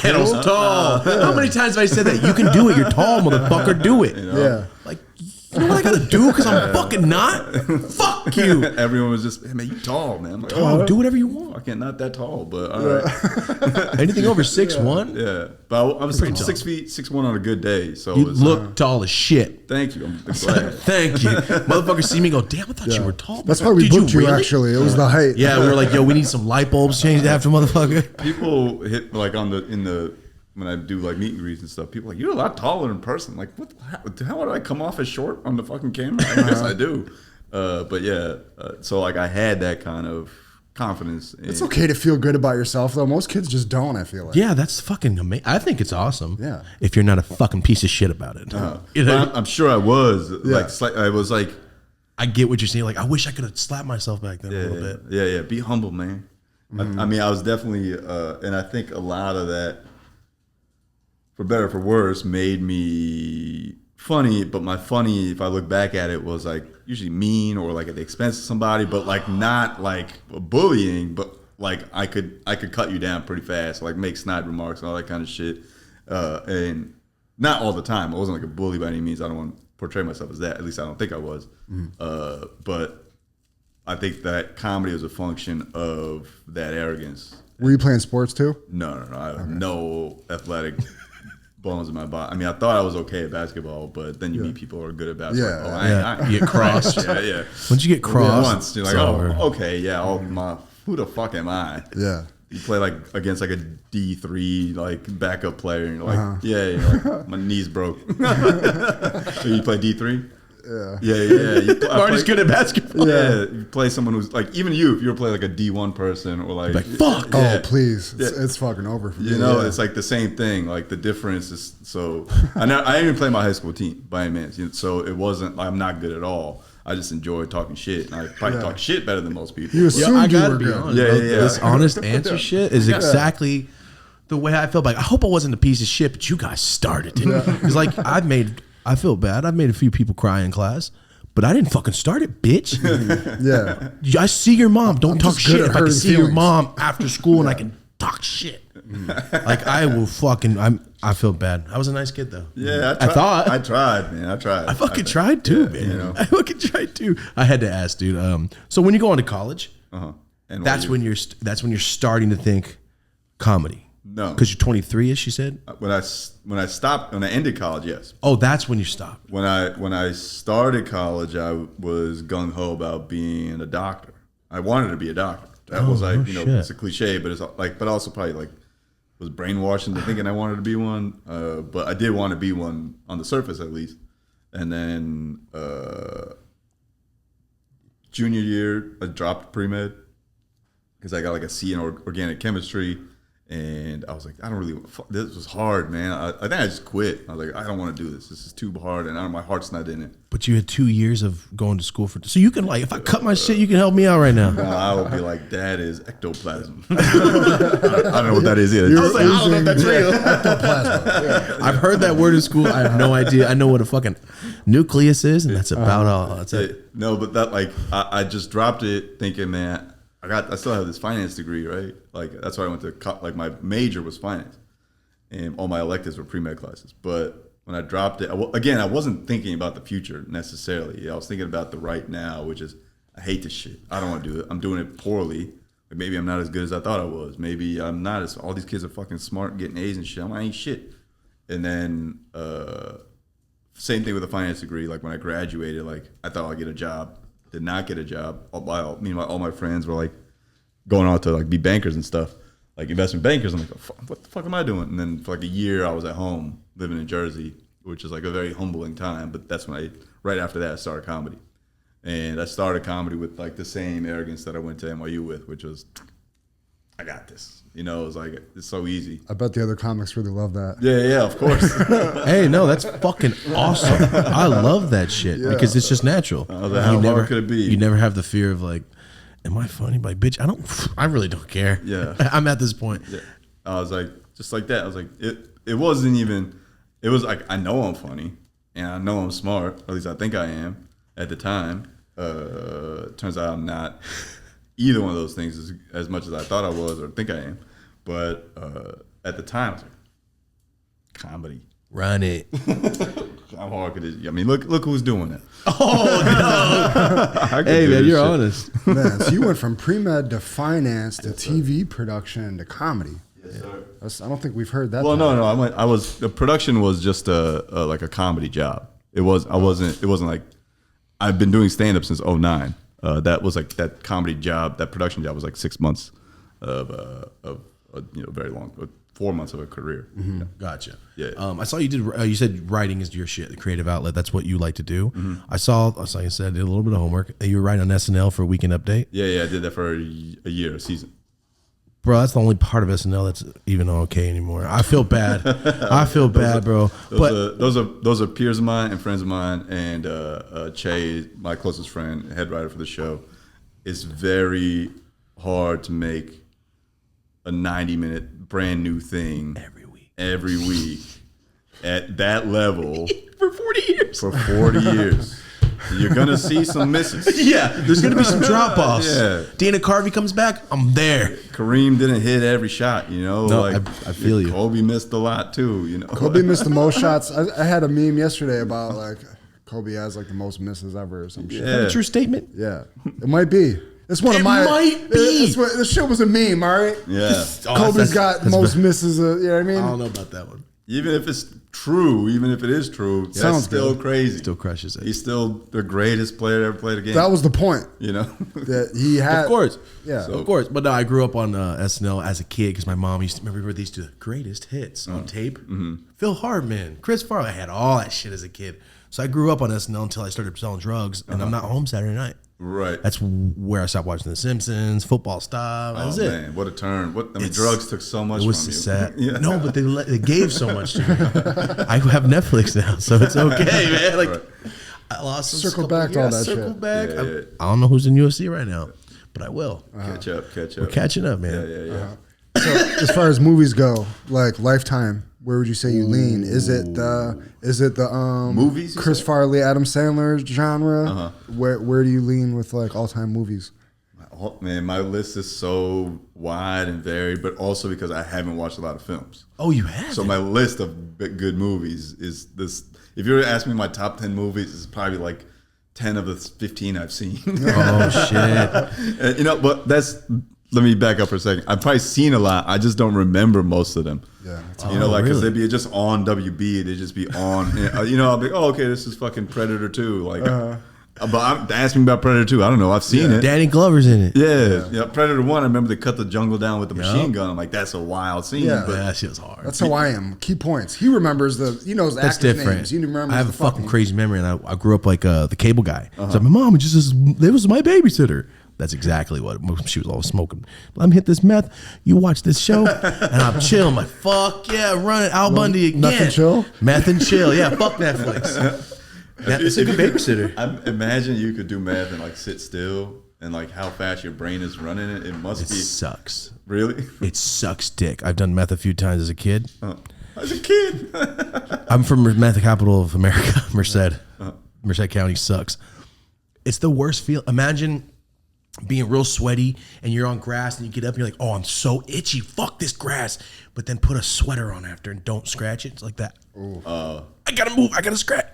And I was tall. How many times have I said that? You can do it. You're tall, motherfucker. Do it. You know? Yeah. Like, you know what I gotta do? Because I'm fucking not? Fuck you. Everyone was just, hey, man, you tall, man. I'm like, Oh, do whatever you want. I can't, not that tall, but all right. Anything over 6'1"? Yeah, but I was 6 feet 6'1" on a good day. So You it was, look tall as shit. thank you. I'm glad. Thank you. Motherfuckers see me and go, damn, I thought you were tall. That's why we Did booked you, really? actually. It was the height. Yeah, we were like, yo, we need some light bulbs changed after, motherfucker. People hit like when I do like meet and greets and stuff, people are like, you're a lot taller in person. Like, how would I come off as short on the fucking camera? I guess I do. But yeah, so like I had that kind of confidence. It's okay to feel good about yourself, though. Most kids just don't, I feel like. Yeah, that's fucking amazing. I think it's awesome. Yeah. If you're not a fucking piece of shit about it. You know? I'm sure I was. I was like, I get what you're saying. Like, I wish I could have slapped myself back then a little bit. Yeah. Be humble, man. I mean, I was definitely, and I think a lot of that, for better or for worse, made me funny. But my funny, if I look back at it, was like usually mean or like at the expense of somebody, but like not like bullying, but like I could cut you down pretty fast, like make snide remarks and all that kind of shit. And not all the time. I wasn't like a bully by any means. I don't want to portray myself as that. At least I don't think I was. But I think that comedy was a function of that arrogance. Were you playing sports too? No. I have no athletic bones in my body. I mean, I thought I was okay at basketball, but then you meet people who are good at basketball. Yeah. You get crossed. Yeah. Once you get crossed, Once you're like, okay, yeah. Who the fuck am I? Yeah. You play like against like a D3 like backup player, and you're like, you're like, my knees broke. So you play D3? Yeah. Marty's good at basketball. Yeah, you play someone who's like, even you, if you were playing like a D1 person or like fuck. Oh, please. It's fucking over for me. You know, it's like the same thing. Like the difference is, so I didn't even play my high school team by any means. So it wasn't, I'm not good at all. I just enjoy talking shit. And I probably talk shit better than most people. You assumed I you gotta were be good. honest. Yeah. This honest answer shit is exactly the way I felt. Like, I hope I wasn't a piece of shit, but you guys started it. It's like I feel bad. I've made a few people cry in class, but I didn't fucking start it, bitch. Yeah. I see your mom. Don't I'm talk just good shit. at If I can hurting see your feelings. mom after school and I can talk shit. Like I will fucking. I feel bad. I was a nice kid though. Yeah, I thought. I tried, man. I tried. I fucking tried too, man. you know. I fucking tried too. I had to ask, dude. So when you go on to college, And that's when you're starting to think comedy. No, Because you're 23ish, you said. when I ended college, yes. Oh, that's when you stopped. When I started college, I was gung ho about being a doctor. I wanted to be a doctor. That was like, no you know, shit. it's a cliche, but it's like, but also probably like was brainwashed into thinking I wanted to be one. But I did want to be one on the surface at least. And then junior year, I dropped pre-med because I got like a C in organic chemistry. And I was like, I don't really, this was hard, man. I think I just quit. I was like, I don't want to do this. This is too hard. And my heart's not in it. But you had 2 years of going to school for. So you can like, if I cut my shit, you can help me out right now. I would be like, that is ectoplasm. I don't know what that is either. I was like, I don't know if that's real. Ectoplasm. I've heard that word in school. I have no idea. I know what a fucking nucleus is, and that's about all. That's it. No, but that like, I just dropped it thinking, man, I still have this finance degree, right? Like that's why I went to like my major was finance, and all my electives were pre-med classes. But when I dropped it, I wasn't thinking about the future necessarily. I was thinking about the right now, which is I hate this shit. I don't want to do it. I'm doing it poorly. Like maybe I'm not as good as I thought I was. Maybe I'm not as. All these kids are fucking smart, getting A's and shit. I ain't shit. And then same thing with the finance degree. Like when I graduated, like I thought I'd get a job. Did not get a job. Meanwhile, all my friends were like going on to like be bankers and stuff, like investment bankers. I'm like, what the fuck am I doing? And then for like a year, I was at home living in Jersey, which is like a very humbling time. But that's when right after that, I started comedy. And I started comedy with like the same arrogance that I went to NYU with, which was, I got this. You know, it was like, it's so easy. I bet the other comics really love that. Yeah, of course. Hey, no, that's fucking awesome. I love that shit because it's just natural. I was like, how hard could it be? You never have the fear of like, am I funny? Like, bitch, I really don't care. Yeah. I'm at this point. Yeah. I was like, just like that. I was like, it wasn't even, it was like, I know I'm funny and I know I'm smart. At least I think I am at the time. Turns out I'm not either one of those things as much as I thought I was or think I am. But at the time, I was like, comedy. Run it. How hard could it? I mean, look who's doing it. Oh, no. Hey, man, you're honest. Man, so you went from pre-med to finance to TV production to comedy. Yes, sir. I don't think we've heard that. Well, no. The production was just like a comedy job. It wasn't like, I've been doing stand-up since 2009. That was like that comedy job, that production job was like 6 months of very long, 4 months of a career. Mm-hmm. Gotcha. Yeah. I saw you did. You said writing is your shit, the creative outlet. That's what you like to do. Mm-hmm. I saw. Like I said, did a little bit of homework. You were writing on SNL for a Weekend Update. Yeah. I did that for a year, a season. Bro, that's the only part of SNL that's even okay anymore. I feel bad. I feel bad, bro. Those are peers of mine and friends of mine, and Che, my closest friend, head writer for the show. It's very hard to make a 90-minute brand new thing every week at that level for 40 years. For 40 years. You're gonna see some misses. Yeah, there's gonna be some drop offs. Yeah. Dana Carvey comes back, I'm there. Kareem didn't hit every shot, you know. No, I feel you. Kobe missed a lot too, you know. Kobe missed the most shots. I had a meme yesterday about like Kobe has like the most misses ever or some shit. Is that a true statement? Yeah, it might be. It's one of It my. might be. This shit was a meme, all right. Yeah. Kobe's got the most misses. You know what I mean? I don't know about that one. Even if it's true, even if it is true, that's Sounds still good. crazy. Still crushes it. He's still the greatest player to ever played a game. That was the point. You know. That he had. Of course. Yeah. Of course. But no, I grew up on SNL as a kid because my mom used to remember these two greatest hits on tape. Mm-hmm. Phil Hardman, Chris Farley. I had all that shit as a kid. So I grew up on SNL until I started selling drugs, and I'm not home Saturday night. Right. That's where I stopped watching The Simpsons, football stuff. That was it. Man, what a turn! Drugs took so much. It was from you. sad. Yeah. No, but they gave so much to me. I have Netflix now, so it's okay, man. Like Right. I lost some Circle back to all that circle shit. back. Yeah. I don't know who's in UFC right now, but I will. Catch up. We're catching up, man. Yeah. So as far as movies go, like Lifetime, where would you say you lean? Is it Is it the Movies, you Chris said? Farley, Adam Sandler genre? Uh-huh. Where do you lean with like all time movies? Oh, man, my list is so wide and varied, but also because I haven't watched a lot of films. Oh, you have. So my list of good movies is this. If you were to ask me my top 10 movies, it's probably like 10 of the 15 I've seen. Oh shit. And, but let me back up for a second. I've probably seen a lot. I just don't remember most of them. Yeah. Because they'd be just on WB. They'd just be on. I'll be, oh, okay, this is fucking Predator 2. Like, but ask me about Predator 2. I don't know. I've seen it. Danny Glover's in it. Yeah. Predator 1, I remember they cut the jungle down with the machine gun. I'm like, that's a wild scene. Yeah. But That shit's hard. That's how I am. Key points. He remembers he knows the That's actors' different. names. He remembers I have the a fucking crazy memory, and I grew up like the cable guy. Uh-huh. So my mom it was my babysitter. That's exactly what she was always smoking. Let me hit this meth. You watch this show, and I'm chill. I'm like, fuck yeah, run it, Al Bundy again. Meth and chill? Meth and chill. Yeah, fuck Netflix. It's a good babysitter. I imagine you could do math and like sit still and like how fast your brain is running it. It must It be sucks. really. It sucks dick. I've done meth a few times as a kid. As a kid. I'm from meth capital of America, Merced. Merced County sucks. It's the worst feel. Imagine being real sweaty and you're on grass and you get up and you're like, oh, I'm so itchy. Fuck this grass. But then put a sweater on after and don't scratch it. It's like that. I gotta move. I gotta scratch.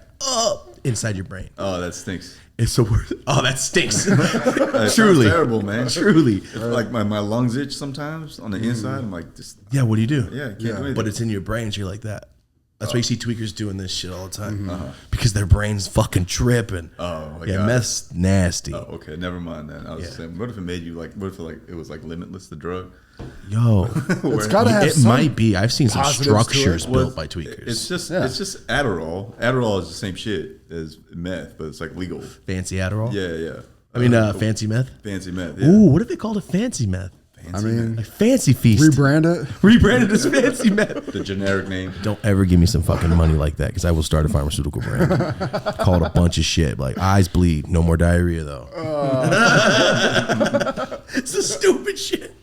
Inside your brain. Oh, that stinks. It's the worst. Oh, that stinks. That Truly. sounds terrible, man. Truly. If, like my lungs itch sometimes on the inside. I'm like, just Yeah, what do you do? can't do anything. But it's in your brain, so you're like that. That's why you see tweakers doing this shit all the time. Because their brain's fucking tripping. Oh, my yeah, God. meth's nasty. Oh, okay, never mind that. I was just saying, what if it made you like? What if it was like Limitless, the drug? Yo. It's got to have It some might be. I've seen some positives to it. structures Well, built by tweakers. It's just Adderall. Adderall is the same shit as meth, but it's like legal. Fancy Adderall? Yeah. I mean, fancy meth? Fancy meth. Yeah. Ooh, what if they called it fancy meth? Fancy I mean, Like fancy feast. rebrand it. Rebranded as fancy meth. the generic name. Don't ever give me some fucking money like that, because I will start a pharmaceutical brand. Call it a bunch of shit. Like, eyes bleed. No more diarrhea, though. It's the stupid shit.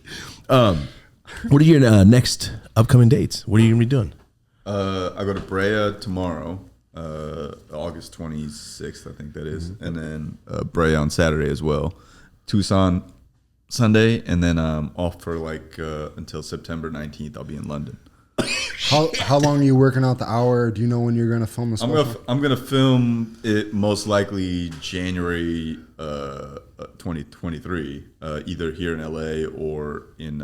What are your next upcoming dates? What are you going to be doing? I go to Brea tomorrow, August 26th, I think that is, and then Brea on Saturday as well. Tucson Sunday, and then off for like until September 19th. I'll be in London. How long are you working out the hour? Do you know when you're going to film the special? I'm gonna film it most likely January 2023, either here in LA or in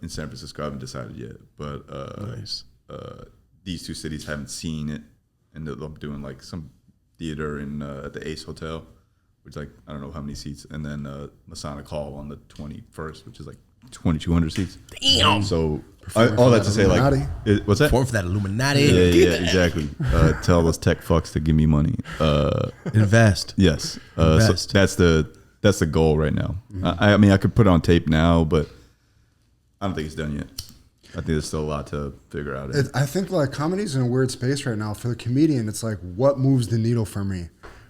San Francisco. I haven't decided yet, but Nice. These two cities haven't seen it, and I'm doing like some theater in at the Ace Hotel, which is like I don't know how many seats, and then Masonic Hall on the 21st, which is like 2,200 seats. Damn. So Performing all for that to that say, like, Illuminati. what's that? Form for that Illuminati. Yeah, exactly. Tell those tech fucks to give me money. Invest. Yes. So Invest. that's the goal right now. I mean, I could put it on tape now, but I don't think it's done yet. I think there's still a lot to figure out. I think like comedy's in a weird space right now. For the comedian, it's like, what moves the needle for me?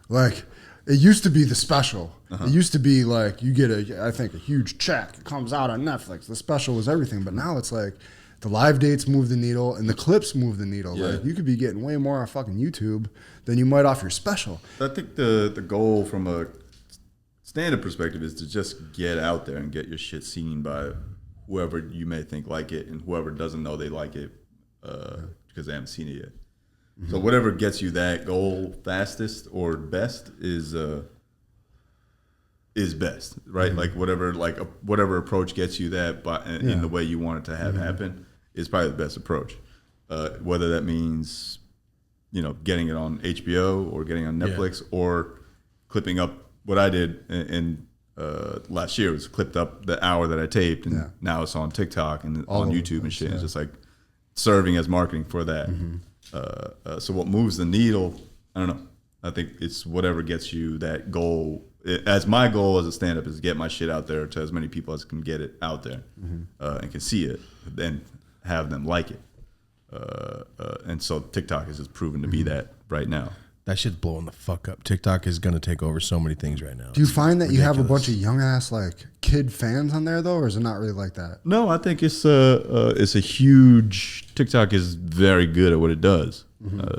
Like, it used to be the special. It used to be like you get a huge check. It comes out on Netflix. The special was everything. But now it's like the live dates move the needle and the clips move the needle. Yeah. Like you could be getting way more on fucking YouTube than you might off your special. I think the goal from a stand-up perspective is to just get out there and get your shit seen by whoever you may think like it and whoever doesn't know they like it because they haven't seen it yet. So whatever gets you that goal fastest or best is best, right? Like whatever approach gets you that, but in the way you want it to have happen is probably the best approach. Whether that means getting it on HBO or getting on Netflix or clipping up what I did in last year was clipped up the hour that I taped, and now it's on TikTok and on YouTube and shit. It's just like serving as marketing for that. So what moves the needle? I don't know. I think it's whatever gets you that goal. As my goal as a stand-up is to get my shit out there to as many people as can get it out there and can see it, then have them like it. And so TikTok is just proven to be that right now. That shit's blowing the fuck up. TikTok is going to take over so many things right now. Do you find that you have a ridiculous. bunch of young ass like kid fans on there though, or is it not really like that? No, I think it's a huge. TikTok is very good at what it does.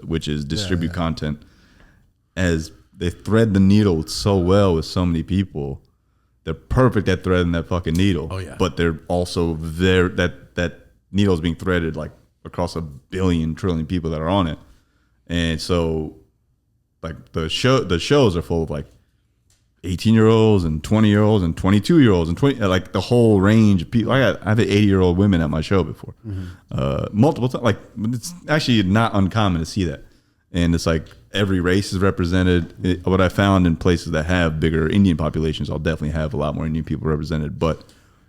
which is distribute content. As they thread the needle so well with so many people, they're perfect at threading that fucking needle. Oh, yeah. But they're also there. That needle is being threaded like across 1 billion trillion people that are on it, and so like the shows are full of like 18-year-olds and 20-year-olds and 22-year-olds and 20, like the whole range of people. I've had 80-year-old women at my show before, multiple times. Like it's actually not uncommon to see that, and it's like every race is represented. What I found in places that have bigger Indian populations, I'll definitely have a lot more Indian people represented. But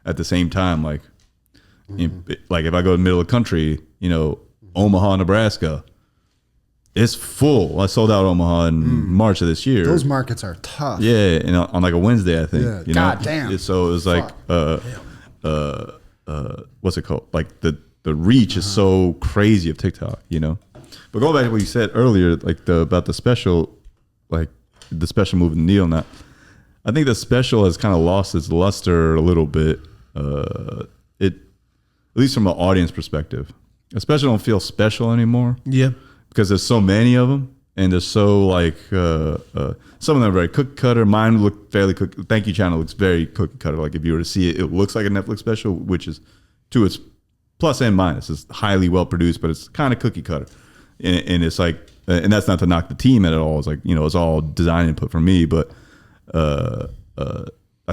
at the same time, like like if I go to the middle of the country, Omaha, Nebraska, it's full. I sold out Omaha in March of this year. Those markets are tough. Yeah, and on like a Wednesday, I think. Yeah. God damn. So it was like, what's it called? Like the reach is so crazy of TikTok, But going back to what you said earlier, like about the special, like the special move in the needle. Now, I think the special has kind of lost its luster a little bit. At least from an audience perspective, a special don't feel special anymore. Yeah. Because there's so many of them, and they're so like some of them are very cookie cutter. Mine look fairly cookie. Thank You channel looks very cookie cutter. Like if you were to see it, it looks like a Netflix special, which is to its plus and minus. It's highly well produced, but it's kind of cookie cutter, and it's like, and that's not to knock the team at all. It's like it's all design input from me, but I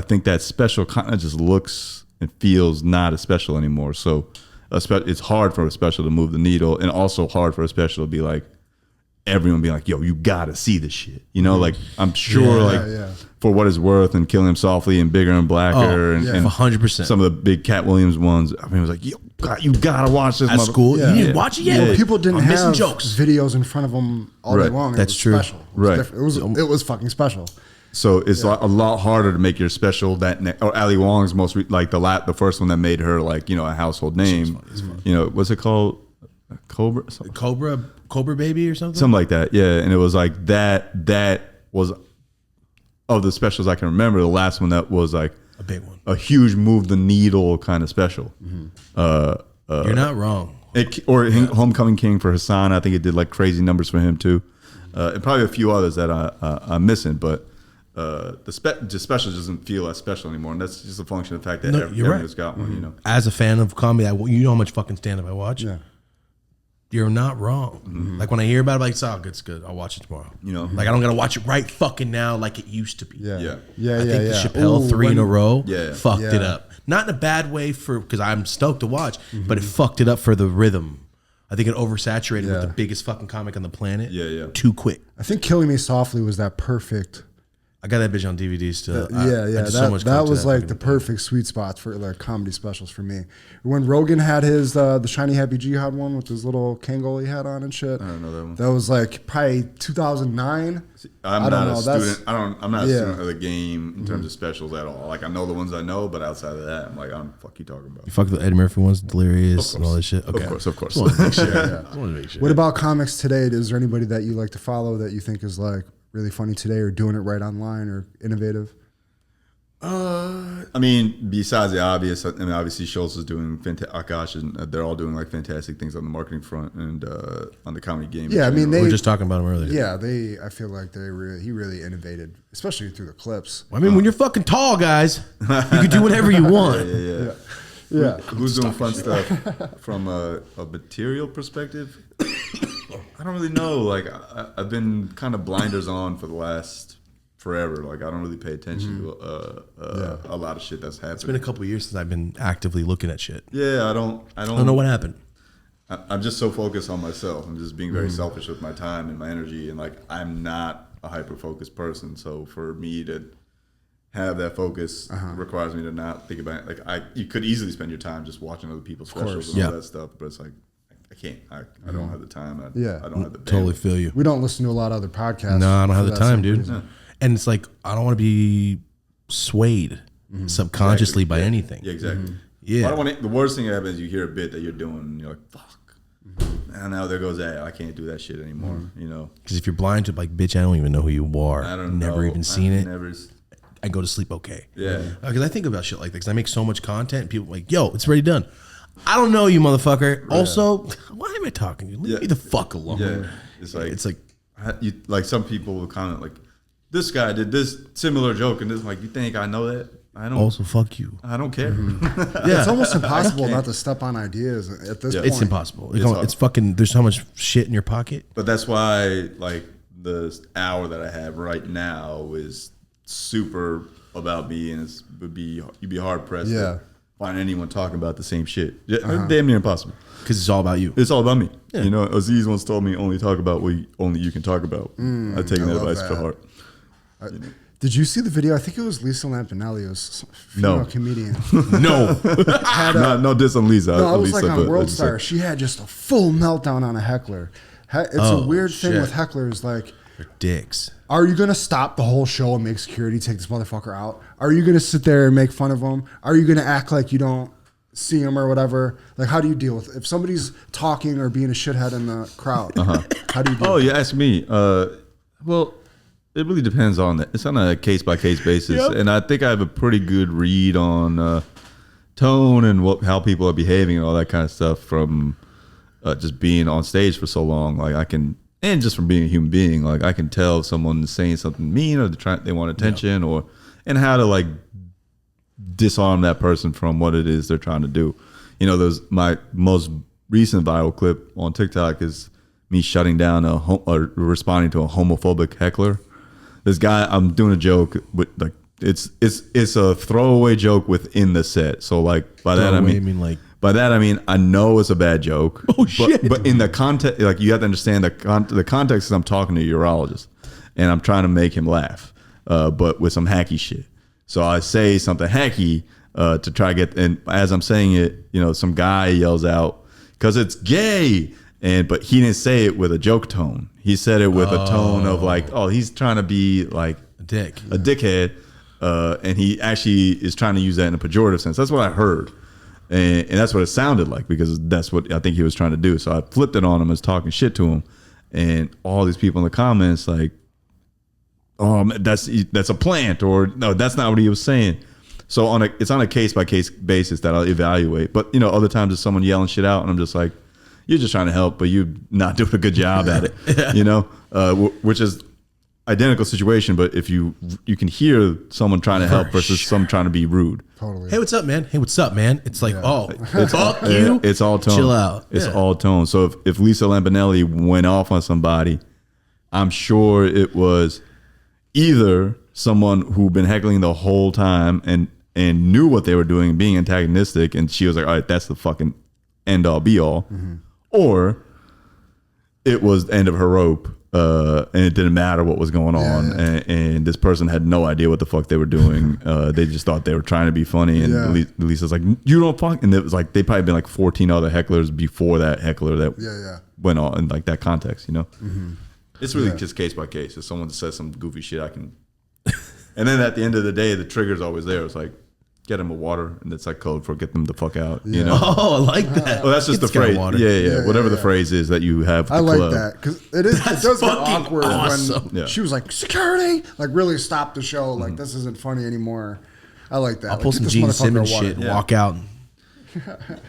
think that special kind of just looks and feels not as special anymore. So it's hard for a special to move the needle, and also hard for a special to be like everyone being like, yo, you gotta see this shit. Like I'm sure For What It's Worth and Killing Him Softly and Bigger and Blacker and 100%. some of the big Cat Williams ones. I mean, it was like, yo, God, you gotta watch this. At school, you didn't watch it yet. Well, people didn't I'm missing have jokes. videos in front of them all day long. That's it was true. Special. It was Right. different. It was fucking special. So it's a lot harder to make your special or Ali Wong's like the first one that made her like a household name. What's it called? Cobra Baby or something. Something like that. Yeah, and it was like that was of the specials I can remember. The last one that was like a big one, a huge move the needle kind of special. You're not wrong. Homecoming King for Hassan. I think it did like crazy numbers for him too, and probably a few others that I'm missing, but. The special doesn't feel as special anymore, and that's just a function of the fact that everyone's got one. As a fan of comedy, you know how much fucking stand up I watch. Yeah. You're not wrong. Like when I hear about it, like it's good. I'll watch it tomorrow. Like I don't gotta watch it right fucking now like it used to be. Yeah. Yeah. Yeah. I think the Chappelle 3 in a row fucked it Yeah. up. Not in a bad way because I'm stoked to watch, but it fucked it up for the rhythm. I think it oversaturated with the biggest fucking comic on the planet. Yeah. Too quick. I think Killing Me Softly was that perfect. I got that bitch on DVD still. That was like the perfect sweet spot for like comedy specials for me. When Rogan had his the Shiny Happy Jihad one with his little Kangol he had on and shit. I don't know that one. That was like probably 2009. I'm not a student of the game in terms of specials at all. Like I know the ones I know, but outside of that, I'm like, I'm fuck you talking about. You fuck the Eddie Murphy ones, Delirious and all that shit. Okay. Of course. Just wanted to make sure. What about comics today? Is there anybody that you like to follow that you think is like really funny today or doing it right online or innovative? I mean, besides the obvious, obviously Schultz is doing Akash, and they're all doing like fantastic things on the marketing front and on the comedy game. Yeah, I mean, we were just talking about him earlier. Yeah, I feel like he really innovated, especially through the clips. I mean, when you're fucking tall, guys, you can do whatever you want. Yeah. Who's doing fun stuff from a material perspective? I don't really know. Like I've been kind of blinders on for the last forever. Like I don't really pay attention to a lot of shit that's happening. It's been a couple of years since I've been actively looking at shit. Yeah, I don't know what happened. I'm just so focused on myself. I'm just being very selfish with my time and my energy, and like I'm not a hyper focused person. So for me to have that focus requires me to not think about it. Like you could easily spend your time just watching other people's specials and all that stuff, but it's like I can't. I don't have the time. I don't have the bandwidth. Totally feel you. We don't listen to a lot of other podcasts. No, I don't have the time, dude. And it's like I don't want to be swayed subconsciously by anything. Yeah, exactly. Yeah. I don't want the worst thing that happens is you hear a bit that you're doing and you're like, fuck. And now there goes that. I can't do that shit anymore. Because if you're blind to like, bitch, I don't even know who you are. I don't never know. even seen it. Never. I go to sleep okay. Yeah. Because I think about shit like that. Because I make so much content, and people are like, yo, it's already done. I don't know you, motherfucker. Also, why am am I talking to? Leave Yeah. me the fuck alone. Yeah, it's like like some people will comment like, this guy did this similar joke, and this like, you think I know that? I don't. Also, fuck you. I don't care. Yeah, It's almost impossible not to step on ideas at this point. it's impossible. It's It's fucking. There's so much shit in your pocket. But that's why, like, the hour that I have right now is super about me, and you'd be hard pressed to find anyone talking about the same shit. Damn near impossible. Because it's all about you. It's all about me. Yeah. You know, Aziz once told me only talk about what only you can talk about. I've taken that advice to heart. Did you see the video? I think it was Lisa Lampanelli. It was a female comedian. No. No diss on Lisa. No, I was Lisa, like on World just Star. She had just a full meltdown on a heckler. It's a weird thing with hecklers. Like, They're dicks. are you going to stop the whole show and make security take this motherfucker out? Are you going to sit there and make fun of him? Are you going to act like you don't see him or whatever? Like, how do you deal with it? If somebody's talking or being a shithead in the crowd? How do you deal with you ask me. Well, it really depends on that. It's on a case by case basis, and I think I have a pretty good read on tone and how people are behaving and all that kind of stuff from just being on stage for so long. Like I can, and just from being a human being, like I can tell if someone is saying something mean or they want attention, and how to like disarm that person from what it is they're trying to do. You know, my most recent viral clip on TikTok is me shutting down or responding to a homophobic heckler. This guy, I'm doing a joke with like it's a throwaway joke within the set. So like by that I mean I know it's a bad joke. Oh shit! But in the context, like you have to understand the context is I'm talking to a urologist, and I'm trying to make him laugh, but with some hacky shit. So I say something hacky to try to get, and as I'm saying it, you know, some guy yells out because it's gay. But he didn't say it with a joke tone. He said it with a tone of like, oh, he's trying to be like a dickhead, and he actually is trying to use that in a pejorative sense. That's what I heard, and that's what it sounded like because that's what I think he was trying to do. So I flipped it on him as talking shit to him, and all these people in the comments like, oh, that's a plant, or no, that's not what he was saying. So it's on a case by case basis that I'll evaluate. But you know, other times there's someone yelling shit out, and I'm just like, you're just trying to help, but you're not doing a good job at it, you know, which is identical situation. But if you can hear someone trying to help versus someone trying to be rude. Totally. Hey, what's up, man? Hey, what's up, man? It's like, fuck you. It's all tone. Chill out. It's all tone. So if Lisa Lampanelli went off on somebody, I'm sure it was either someone who'd been heckling the whole time and knew what they were doing, being antagonistic, and she was like, all right, that's the fucking end all be all. Or it was the end of her rope, and it didn't matter what was going on, and this person had no idea what the fuck they were doing. They just thought they were trying to be funny, and Lisa's like, "You don't fuck," and it was like they probably been like 14 other hecklers before that heckler that went on in like that context, you know. It's really just case by case. If someone says some goofy shit, I can, and then at the end of the day, the trigger's always there. It's like, get them a water, and it's like code for get them the fuck out. You know? Oh, I like that. Well, that's just the phrase. Yeah. Whatever the phrase is that you have. I like that because it does get awkward awesome. when she was like, security, like really stop the show. Like this isn't funny anymore. I like that. I'll pull some Gene Simmons shit and walk out.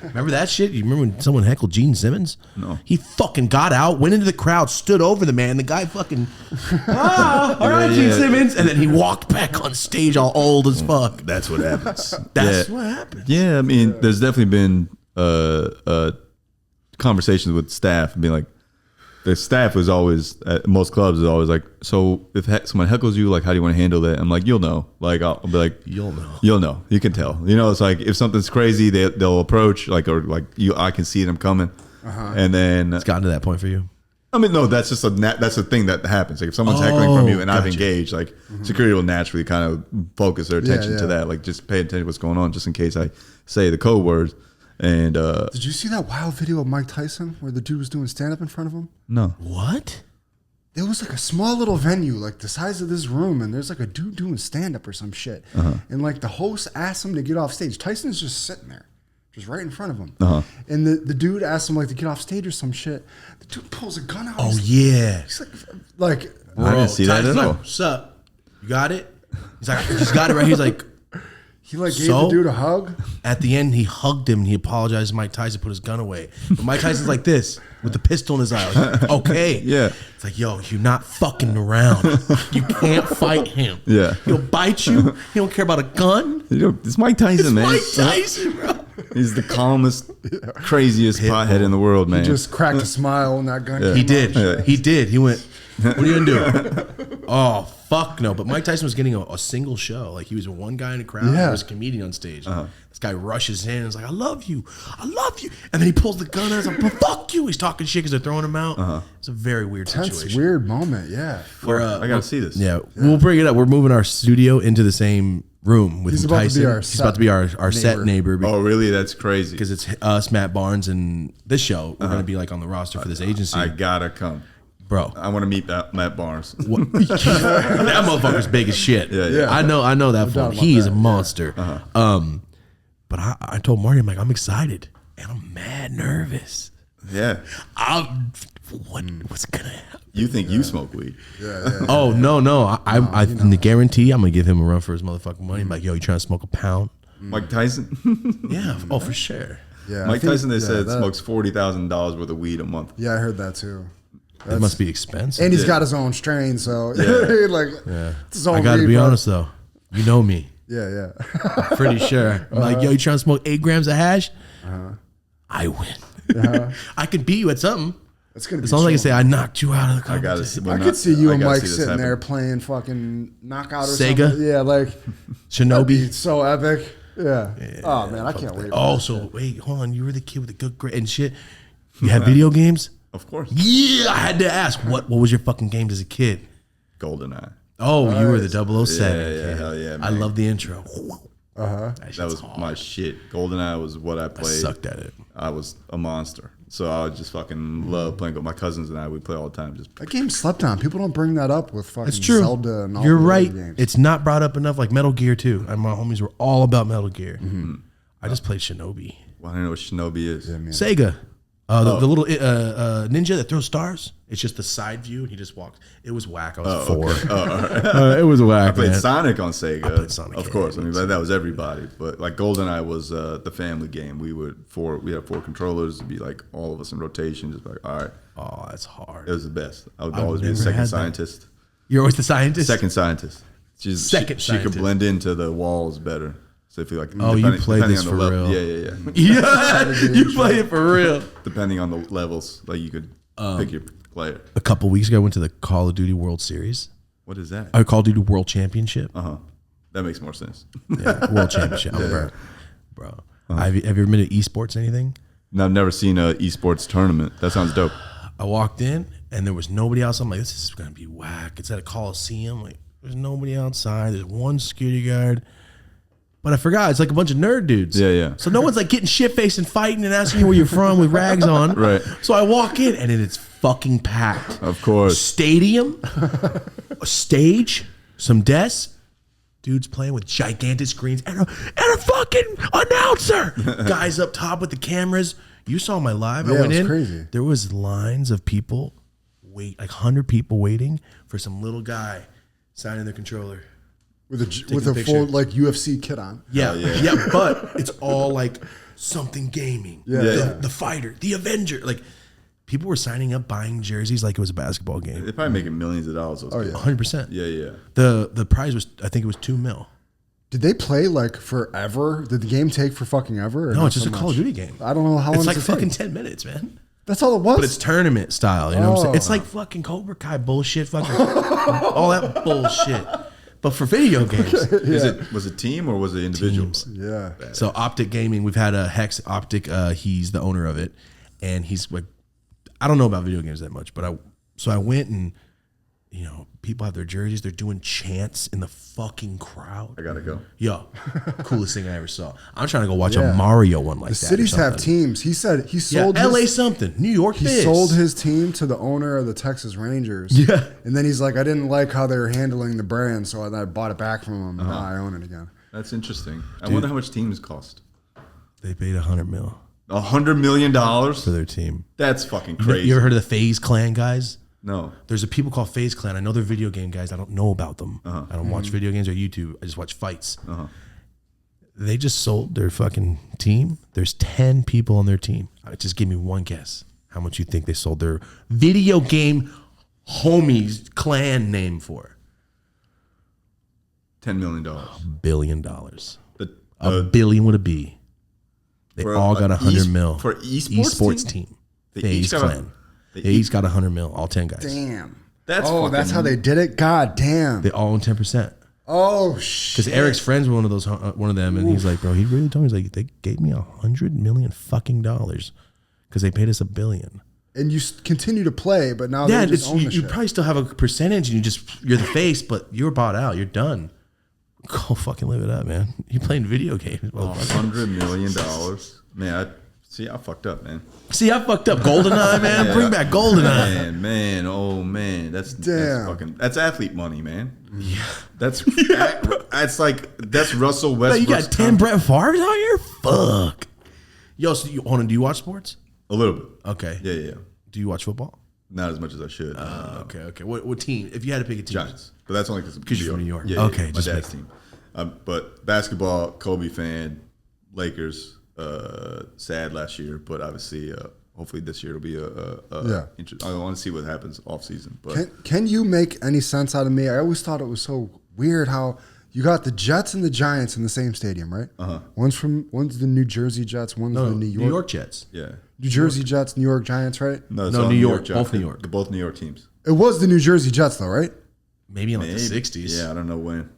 Remember that shit? You remember when someone heckled Gene Simmons? No. He fucking got out, went into the crowd, stood over the man. The guy fucking, all right, Gene Simmons. And then he walked back on stage all old as fuck. That's what happens. That's what happens. Yeah, I mean, there's definitely been conversations with staff being like, the staff is always, at most clubs is always like, so if someone heckles you, like, how do you want to handle that? I'm like, you'll know. Like, I'll be like, you'll know. You can tell. You know, it's like, if something's crazy, they'll approach, like, or like, I can see them coming. And then It's gotten to that point for you. I mean, no, that's just that's a thing that happens. Like if someone's heckling from you and I've engaged, like security will naturally kind of focus their attention to that. Like just pay attention to what's going on, just in case I say the code words. And did you see that wild video of Mike Tyson where the dude was doing stand up in front of him? No. What? It was like a small little venue, like the size of this room, and there's like a dude doing stand up or some shit. And like the host asked him to get off stage. Tyson's just sitting there, just right in front of him. And the dude asked him like to get off stage or some shit. The dude pulls a gun out. Oh yeah. He's like I didn't see that at all. What's up? You got it? He's like, he's got it right. He's like, He like gave the dude a hug. At the end, he hugged him and he apologized to Mike Tyson, put his gun away. But Mike Tyson's like this with the pistol in his eye. Like, okay. Yeah. It's like, yo, you're not fucking around. You can't fight him. Yeah. He'll bite you. He don't care about a gun. It's Mike Tyson, It's man. Mike Tyson, bro. He's the calmest, craziest pothead in the world, man. He just cracked a smile when that gun He came did. out. Yeah. He did. He went, what are you going to do? Oh, fuck no. But Mike Tyson was getting a single show. Like, he was one guy in a crowd. Yeah. There was a comedian on stage. This guy rushes in and is like, I love you. I love you. And then he pulls the gun out and is like, but fuck you. He's talking shit because they're throwing him out. It's a very weird Tense, situation. weird moment. Yeah. I got to see this. Yeah, we'll bring it up. We're moving our studio into the same room with He's about to Tyson. be our He's about to be our set neighbor. Oh, really? That's crazy. Because it's us, Matt Barnes, and this show. We're going to be like on the roster for this agency. I got to come. Bro. I want to meet Matt Barnes. That motherfucker's big as shit. Yeah. I know that for him. doubt about He's that. a monster. But I told Marty, I'm like, I'm excited. And I'm mad nervous. Yeah. What's going to happen? You think you smoke weed? Yeah. Oh, no. I guarantee I'm going to give him a run for his motherfucking money. I'm like, yo, you trying to smoke a pound? Mike Tyson? Yeah. Oh, for sure. Yeah. I Mike think- Tyson, they said, that- smokes $40,000 worth of weed a month. Yeah, I heard that too. It must be expensive. And he's Yeah. got his own strain, so like, it's his own I got to weed, be but- honest, though. You know me. Yeah. Pretty sure. I'm like, yo, you trying to smoke 8 grams of hash? I win. I could beat you at something. It's gonna be As long as I can chill. say I knocked you out of the I got competition. to. I could see you and Mike sitting there playing fucking knockout or Sega? something. Yeah, like Shinobi. it's so epic. Yeah. Oh man, I can't wait. Oh, so wait, hold on. You were the kid with the good grade and shit. You had video games? Of course. Yeah, I had to ask. What was your fucking games as a kid? GoldenEye. Oh, you were the 007. Yeah, kid. hell yeah, I man. love the intro. That was my shit. GoldenEye was what I I played. sucked at it. I was a monster. So I would just fucking love playing with my cousins and I would play all the time. Just That game slept on. People don't bring that up with fucking It's true. Zelda and all You're the other right. games. It's not brought up enough. Like Metal Gear 2. And my homies were all about Metal Gear. I just played Shinobi. well, I don't know what Shinobi is. Yeah, man. Sega. The little ninja that throws stars. It's just the side view, and he just walks. It was whack. I was 4. It was whack. I played man. Sonic on Sega. played Sonic, of yeah, course. I me mean, too. that was everybody. But like GoldenEye was the family game. We had 4 controllers. It'd be like all of us in rotation. Just like, all right. Oh, that's hard. It was the best. I would I've always be the never second had that. scientist. You're always the scientist. Second scientist. She Second could blend into the walls better. So if you like, Oh, you played depending this on the for level- real. Yeah. Yeah, you play it for real. Depending on the levels, like you could pick your player. A couple weeks ago, I went to the Call of Duty World Series. What is that? Call of Duty World Championship. That makes more sense. Yeah, World Championship. Bro. Have you ever been to esports? Anything? And I've never seen a esports tournament. That sounds dope. I walked in and there was nobody else. I'm like, this is gonna be whack. It's at a Coliseum. Like, there's nobody outside. There's one security guard. But I forgot, it's like a bunch of nerd dudes. Yeah. So no one's like getting shit faced and fighting and asking you where you're from with rags on. Right. So I walk in and it's fucking packed. Of course. Stadium, a stage, some desks, dudes playing with gigantic screens and a fucking announcer. Guys up top with the cameras. You saw my live. Yeah, I went it was in. crazy. There was lines of people, like 100 people waiting for some little guy signing their controller. with a a picture. full like UFC kit on. Yeah, yeah, but it's all like something gaming. Yeah. The fighter, the Avenger. Like, people were signing up, buying jerseys like it was a basketball game. They're probably making millions of dollars. Those kids. 100%. Yeah. The prize was, I think it was $2 million. Did they play like forever? Did the game take for fucking ever? or No, not it's just so a Call of much? Duty game. I don't know how long It's like does it fucking take? 10 minutes, man. That's all it was. But it's tournament style. You know what I'm saying? Oh. It's like fucking Cobra Kai bullshit, fucking all that bullshit. But for video games. Was it team or was it individuals? yeah. So Optic Gaming, we've had a Hex Optic. He's the owner of it, and he's like, I don't know about video games that much, but I went and, you know, people have their jerseys. They're doing chants in the fucking crowd. I gotta go. Yo, coolest thing I ever saw. I'm trying to go watch Yeah. a Mario one like The that. or cities have something. teams. He said he Yeah, sold LA his, something, New York. he this. sold his team to the owner of the Texas Rangers. Yeah. And then he's like, I didn't like how they were handling the brand, so I bought it back from him. And now I own it again. That's interesting. I wonder how much teams cost. They paid $100 million $100 million for their team. That's fucking crazy. You ever heard of the FaZe Clan guys? No. There's a people called FaZe Clan. I know they're video game guys. I don't know about them. I don't watch video games or YouTube. I just watch fights. They just sold their fucking team. There's 10 people on their team. Just give me one guess. How much you think they sold their video game homies clan name for? $10 million. $1 billion. But, A billion with a B. They all got 100 mil. For esports team. They FaZe each got clan. They each got 100 mil. All 10 guys. Damn. That's that's how they did it. God damn. They all own 10%. Oh shit. Because Eric's friends were one of them, and he's like, bro, he really told me, he's like, they gave me $100 million fucking dollars because they paid us $1 billion. And you continue to play, but now they just own the you shit. probably still have a percentage, and you're the face, but you're bought out. You're done. Go fucking live it up, man. You're playing video games. $100 million. Man, I fucked up, man. See, I fucked up. GoldenEye, man. Bring back GoldenEye. Man, oh man, that's athlete money, man. Yeah, that's Russell Bro, Westbrook. you got 10 Brett Favre's out here. Fuck. Yo, so do you watch sports? A little bit. Okay. Yeah. Do you watch football? Not as much as I should. Okay. What team? If you had to pick a team, Giants, but that's only because you're from New York. Yeah, okay, my just dad's team. But basketball, Kobe fan, Lakers. Sad last year, but obviously, hopefully this year it'll be I want to see what happens off season. But can you make any sense out of me? I always thought it was so weird how you got the Jets and the Giants in the same stadium, right? One's the New Jersey Jets, one's the New York Jets. Yeah, New Jersey Jets, New York Giants, right? No, New York, Giants. both New York. They're both New York teams. It was the New Jersey Jets, though, right? Maybe in like the 60s. Yeah, I don't know when.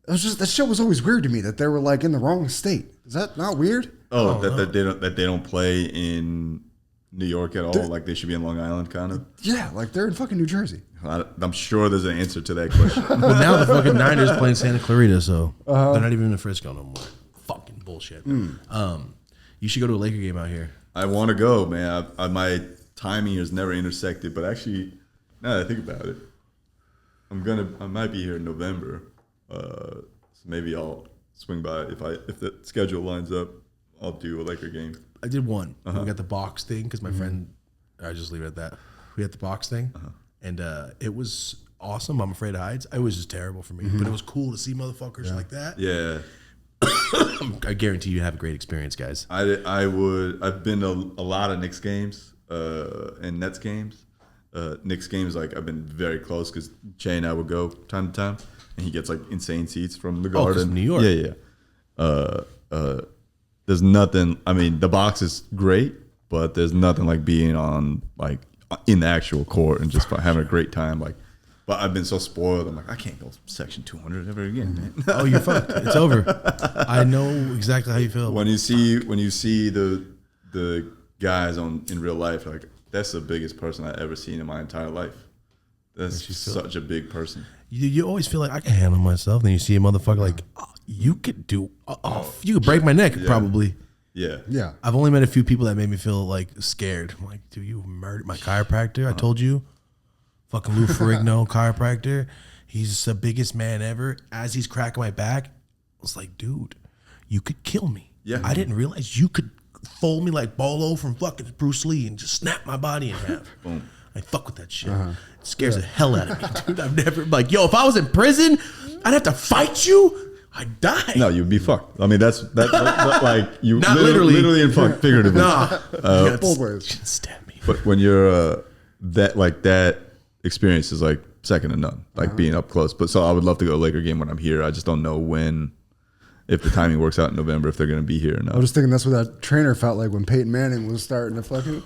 It was just that shit was always weird to me that they were like in the wrong state. Is that not weird? That they don't play in New York at all. Like they should be in Long Island, kind of. Yeah, like they're in fucking New Jersey. I'm sure there's an answer to that question. Well, now the fucking Niners playing Santa Clarita, so they're not even in Frisco no more. Fucking bullshit. You should go to a Laker game out here. I want to go, man. My timing has never intersected, but actually, now that I think about it, I might be here in November. So maybe I'll swing by if the schedule lines up. I'll do a Laker game. I did one. We got the box thing because my friend. I just leave it at that. We had the box thing, and it was awesome. I'm afraid of heights. It was just terrible for me, but it was cool to see motherfuckers like that. Yeah, I guarantee you have a great experience, guys. I would. I've been to a lot of Knicks games and Nets games. Knicks games, like I've been very close because Jay and I would go time to time. And he gets like insane seats from the Garden. New York. Yeah. There's nothing. I mean, the box is great, but there's nothing like being on like in the actual court and just having a great time. Like, but I've been so spoiled. I'm like, I can't go section 200 ever again, man. Oh, you're fucked. It's over. I know exactly how you feel. When you see the guys in real life, like that's the biggest person I've ever seen in my entire life. That's such a big person. You always feel like I can handle myself. Then you see a motherfucker like, you could you could break my neck probably. Yeah. I've only met a few people that made me feel like scared. I'm like, dude, you murdered my chiropractor. I told you. Fucking Lou Ferrigno, chiropractor. He's the biggest man ever. As he's cracking my back, I was like, dude, you could kill me. Yeah. I didn't realize you could fold me like Bolo from fucking Bruce Lee and just snap my body in half. Boom. I fuck with that shit. It scares the hell out of me, dude. I've never like, yo, if I was in prison, I'd have to fight you. I'd die. No, you'd be fucked. I mean, that's like you Not literally and figuratively. Nah, both ways. Stab me. But when you're that experience is like second to none, like being up close. But so I would love to go to a Laker game when I'm here. I just don't know when. If the timing works out in November, if they're going to be here or not. I was thinking that's what that trainer felt like when Peyton Manning was starting to fucking.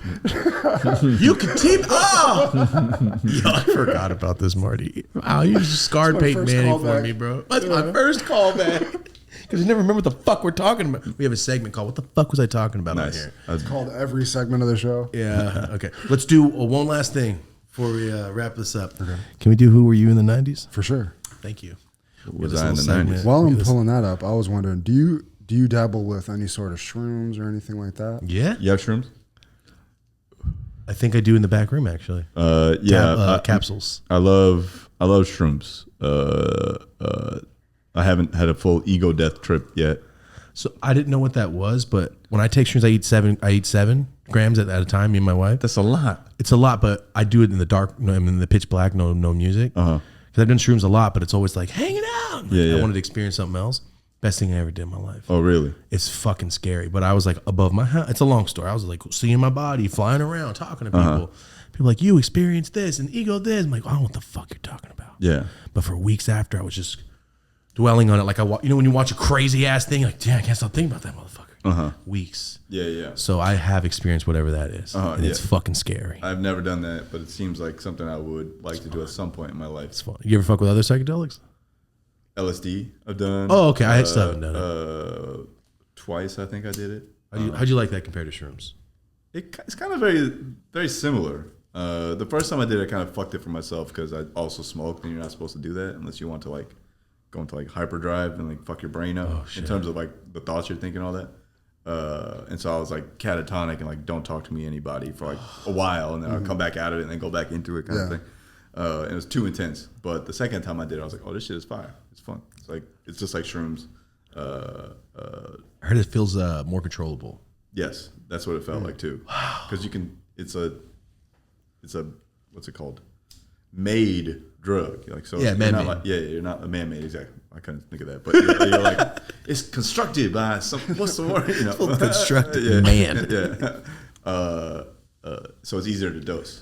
You can team. Oh, yo, I forgot about this, Marty. Wow, you just scarred Peyton Manning for me, bro. That's my first callback. Because I never remember what the fuck we're talking about. We have a segment called "What the fuck was I talking about?" Nice. On here. It's called every segment of the show. Yeah. Okay. Let's do one last thing before we wrap this up. Okay. Can we do Who Were You in the '90s? For sure. Thank you. Was I in the 90s? While I'm pulling that up, I was wondering, do you dabble with any sort of shrooms or anything like that? Yeah. You have shrooms? I think I do in the back room actually. Capsules. I love shrooms. I haven't had a full ego death trip yet. So I didn't know what that was, but when I take shrooms, I eat 7 grams at a time. Me and my wife. That's a lot. It's a lot, but I do it in the dark, in the pitch black, no music. Because I've done shrooms a lot, but it's always like hanging out. I wanted to experience something else. Best thing I ever did in my life. Oh, really? It's fucking scary. But I was like above my house. It's a long story. I was like seeing my body, flying around, talking to people. People like, you experienced this and ego this. I'm like, I don't know what the fuck you're talking about. Yeah. But for weeks after, I was just dwelling on it. Like, when you watch a crazy ass thing, like, damn, I can't stop thinking about that motherfucker. Weeks. Yeah. So I have experienced whatever that is. And it's fucking scary. I've never done that, but it seems like something I would like to do at some point in my life. It's fun. You ever fuck with other psychedelics? LSD, I've done. Oh, okay. I still haven't done it. Twice, I think I did it. How'd you like that compared to shrooms? It's kind of very, very similar. The first time I did it, I kind of fucked it for myself because I also smoked, and you're not supposed to do that unless you want to like go into like hyperdrive and like fuck your brain up in terms of like the thoughts you're thinking, all that. And so I was like catatonic and like don't talk to me anybody for like a while, and then I'll come back out of it and then go back into it kind of thing. And it was too intense. But the second time I did it, I was like, oh, this shit is fire. It's fun. It's just like shrooms. I heard it feels more controllable. Yes, that's what it felt like too. Because you can, it's a what's it called? Made drug. Like so. Yeah, you're man-made. not like, you're not a man-made. Exactly. I couldn't think of that. But you're like, it's constructed by some. What's the word? You know, Constructed man. So it's easier to dose.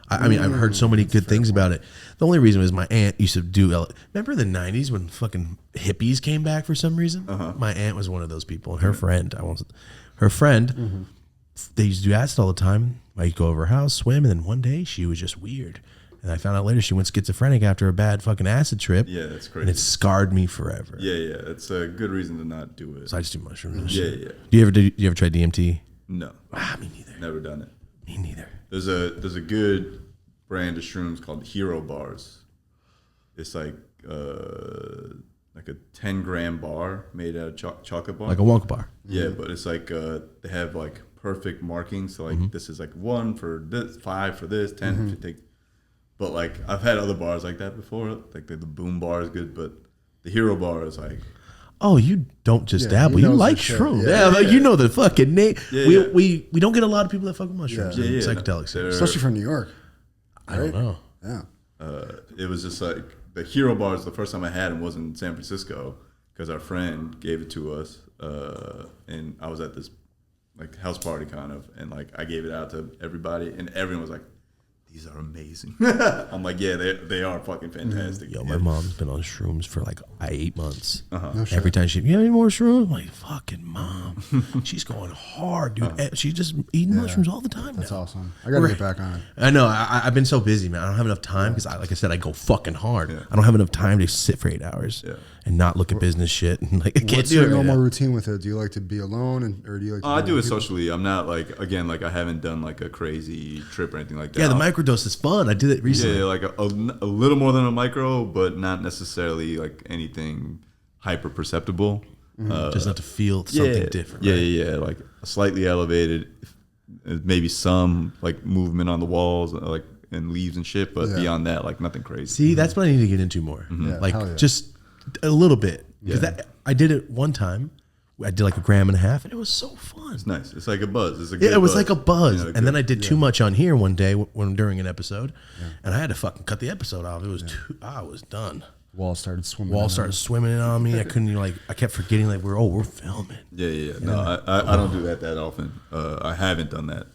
I mean, I've heard so many good things about it. The only reason was my aunt used to do. Remember the '90s when fucking hippies came back for some reason? My aunt was one of those people, and her friend. They used to do acid all the time. I used to go over her house, swim, and then one day she was just weird. And I found out later she went schizophrenic after a bad fucking acid trip. Yeah, that's crazy. And it scarred me forever. Yeah. It's a good reason to not do it. So I just do mushrooms. And Yeah. shit. Do you ever try DMT? No. Me neither. Never done it. Me neither. There's a good brand of shrooms called Hero Bars. It's like a 10-gram bar made out of chocolate bar. Like a Wonka bar. Yeah, but it's like they have like perfect markings. So like this is like 1 for this, 5 for this, 10 if you take. But like I've had other bars like that before. Like the Boom Bar is good, but the Hero Bar is like. Oh, you don't just dabble. he You knows like his shit. shrooms. Yeah. Yeah, you know the fucking name. Yeah, We don't get a lot of people that fuck with mushrooms. Yeah. and Yeah. Psychedelics. Especially from New York. I don't know. Yeah. It was just like the Hero Bars. The first time I had them was in San Francisco because our friend gave it to us, and I was at this like house party kind of, and like I gave it out to everybody, and everyone was like, "These are amazing." I'm like, "Yeah, they are fucking fantastic." Yo, my mom's been on shrooms for like 8 months. No shit. Every time you have any more shrooms? I'm like, fucking mom. She's going hard, dude. She's just eating mushrooms all the time That's now. awesome. I got to get back on it. I know. I've been so busy, man. I don't have enough time because, like I said, I go fucking hard. I don't have enough time to sit for 8 hours and not look at business shit. And like, I can't What's do your it right normal now. routine with it? Do you like to be alone, or do you like to I be do with it people? socially. I'm not like I haven't done like a crazy trip or anything like that. Yeah, the microdose is fun. I did it recently. Yeah, like a little more than a micro, but not necessarily like anything hyper perceptible. Just not to feel something different. Yeah, right? yeah, like slightly elevated, maybe some like movement on the walls, like and leaves and shit. But beyond that, like nothing crazy. See, that's what I need to get into more. Yeah, Like hell yeah. just a little bit. Because Yeah. I did it one time. I did like 1.5 grams, and it was so fun. It's nice. It's like a buzz. It's a good Yeah, it was buzz. like a buzz. You know, And then I did too much on here one day when during an episode, and I had to fucking cut the episode off. It was I was done. Wall started swimming. Wall started swimming in on me. I couldn't even, like, I kept forgetting like we're filming. Yeah. No, I don't do that often. I haven't done that.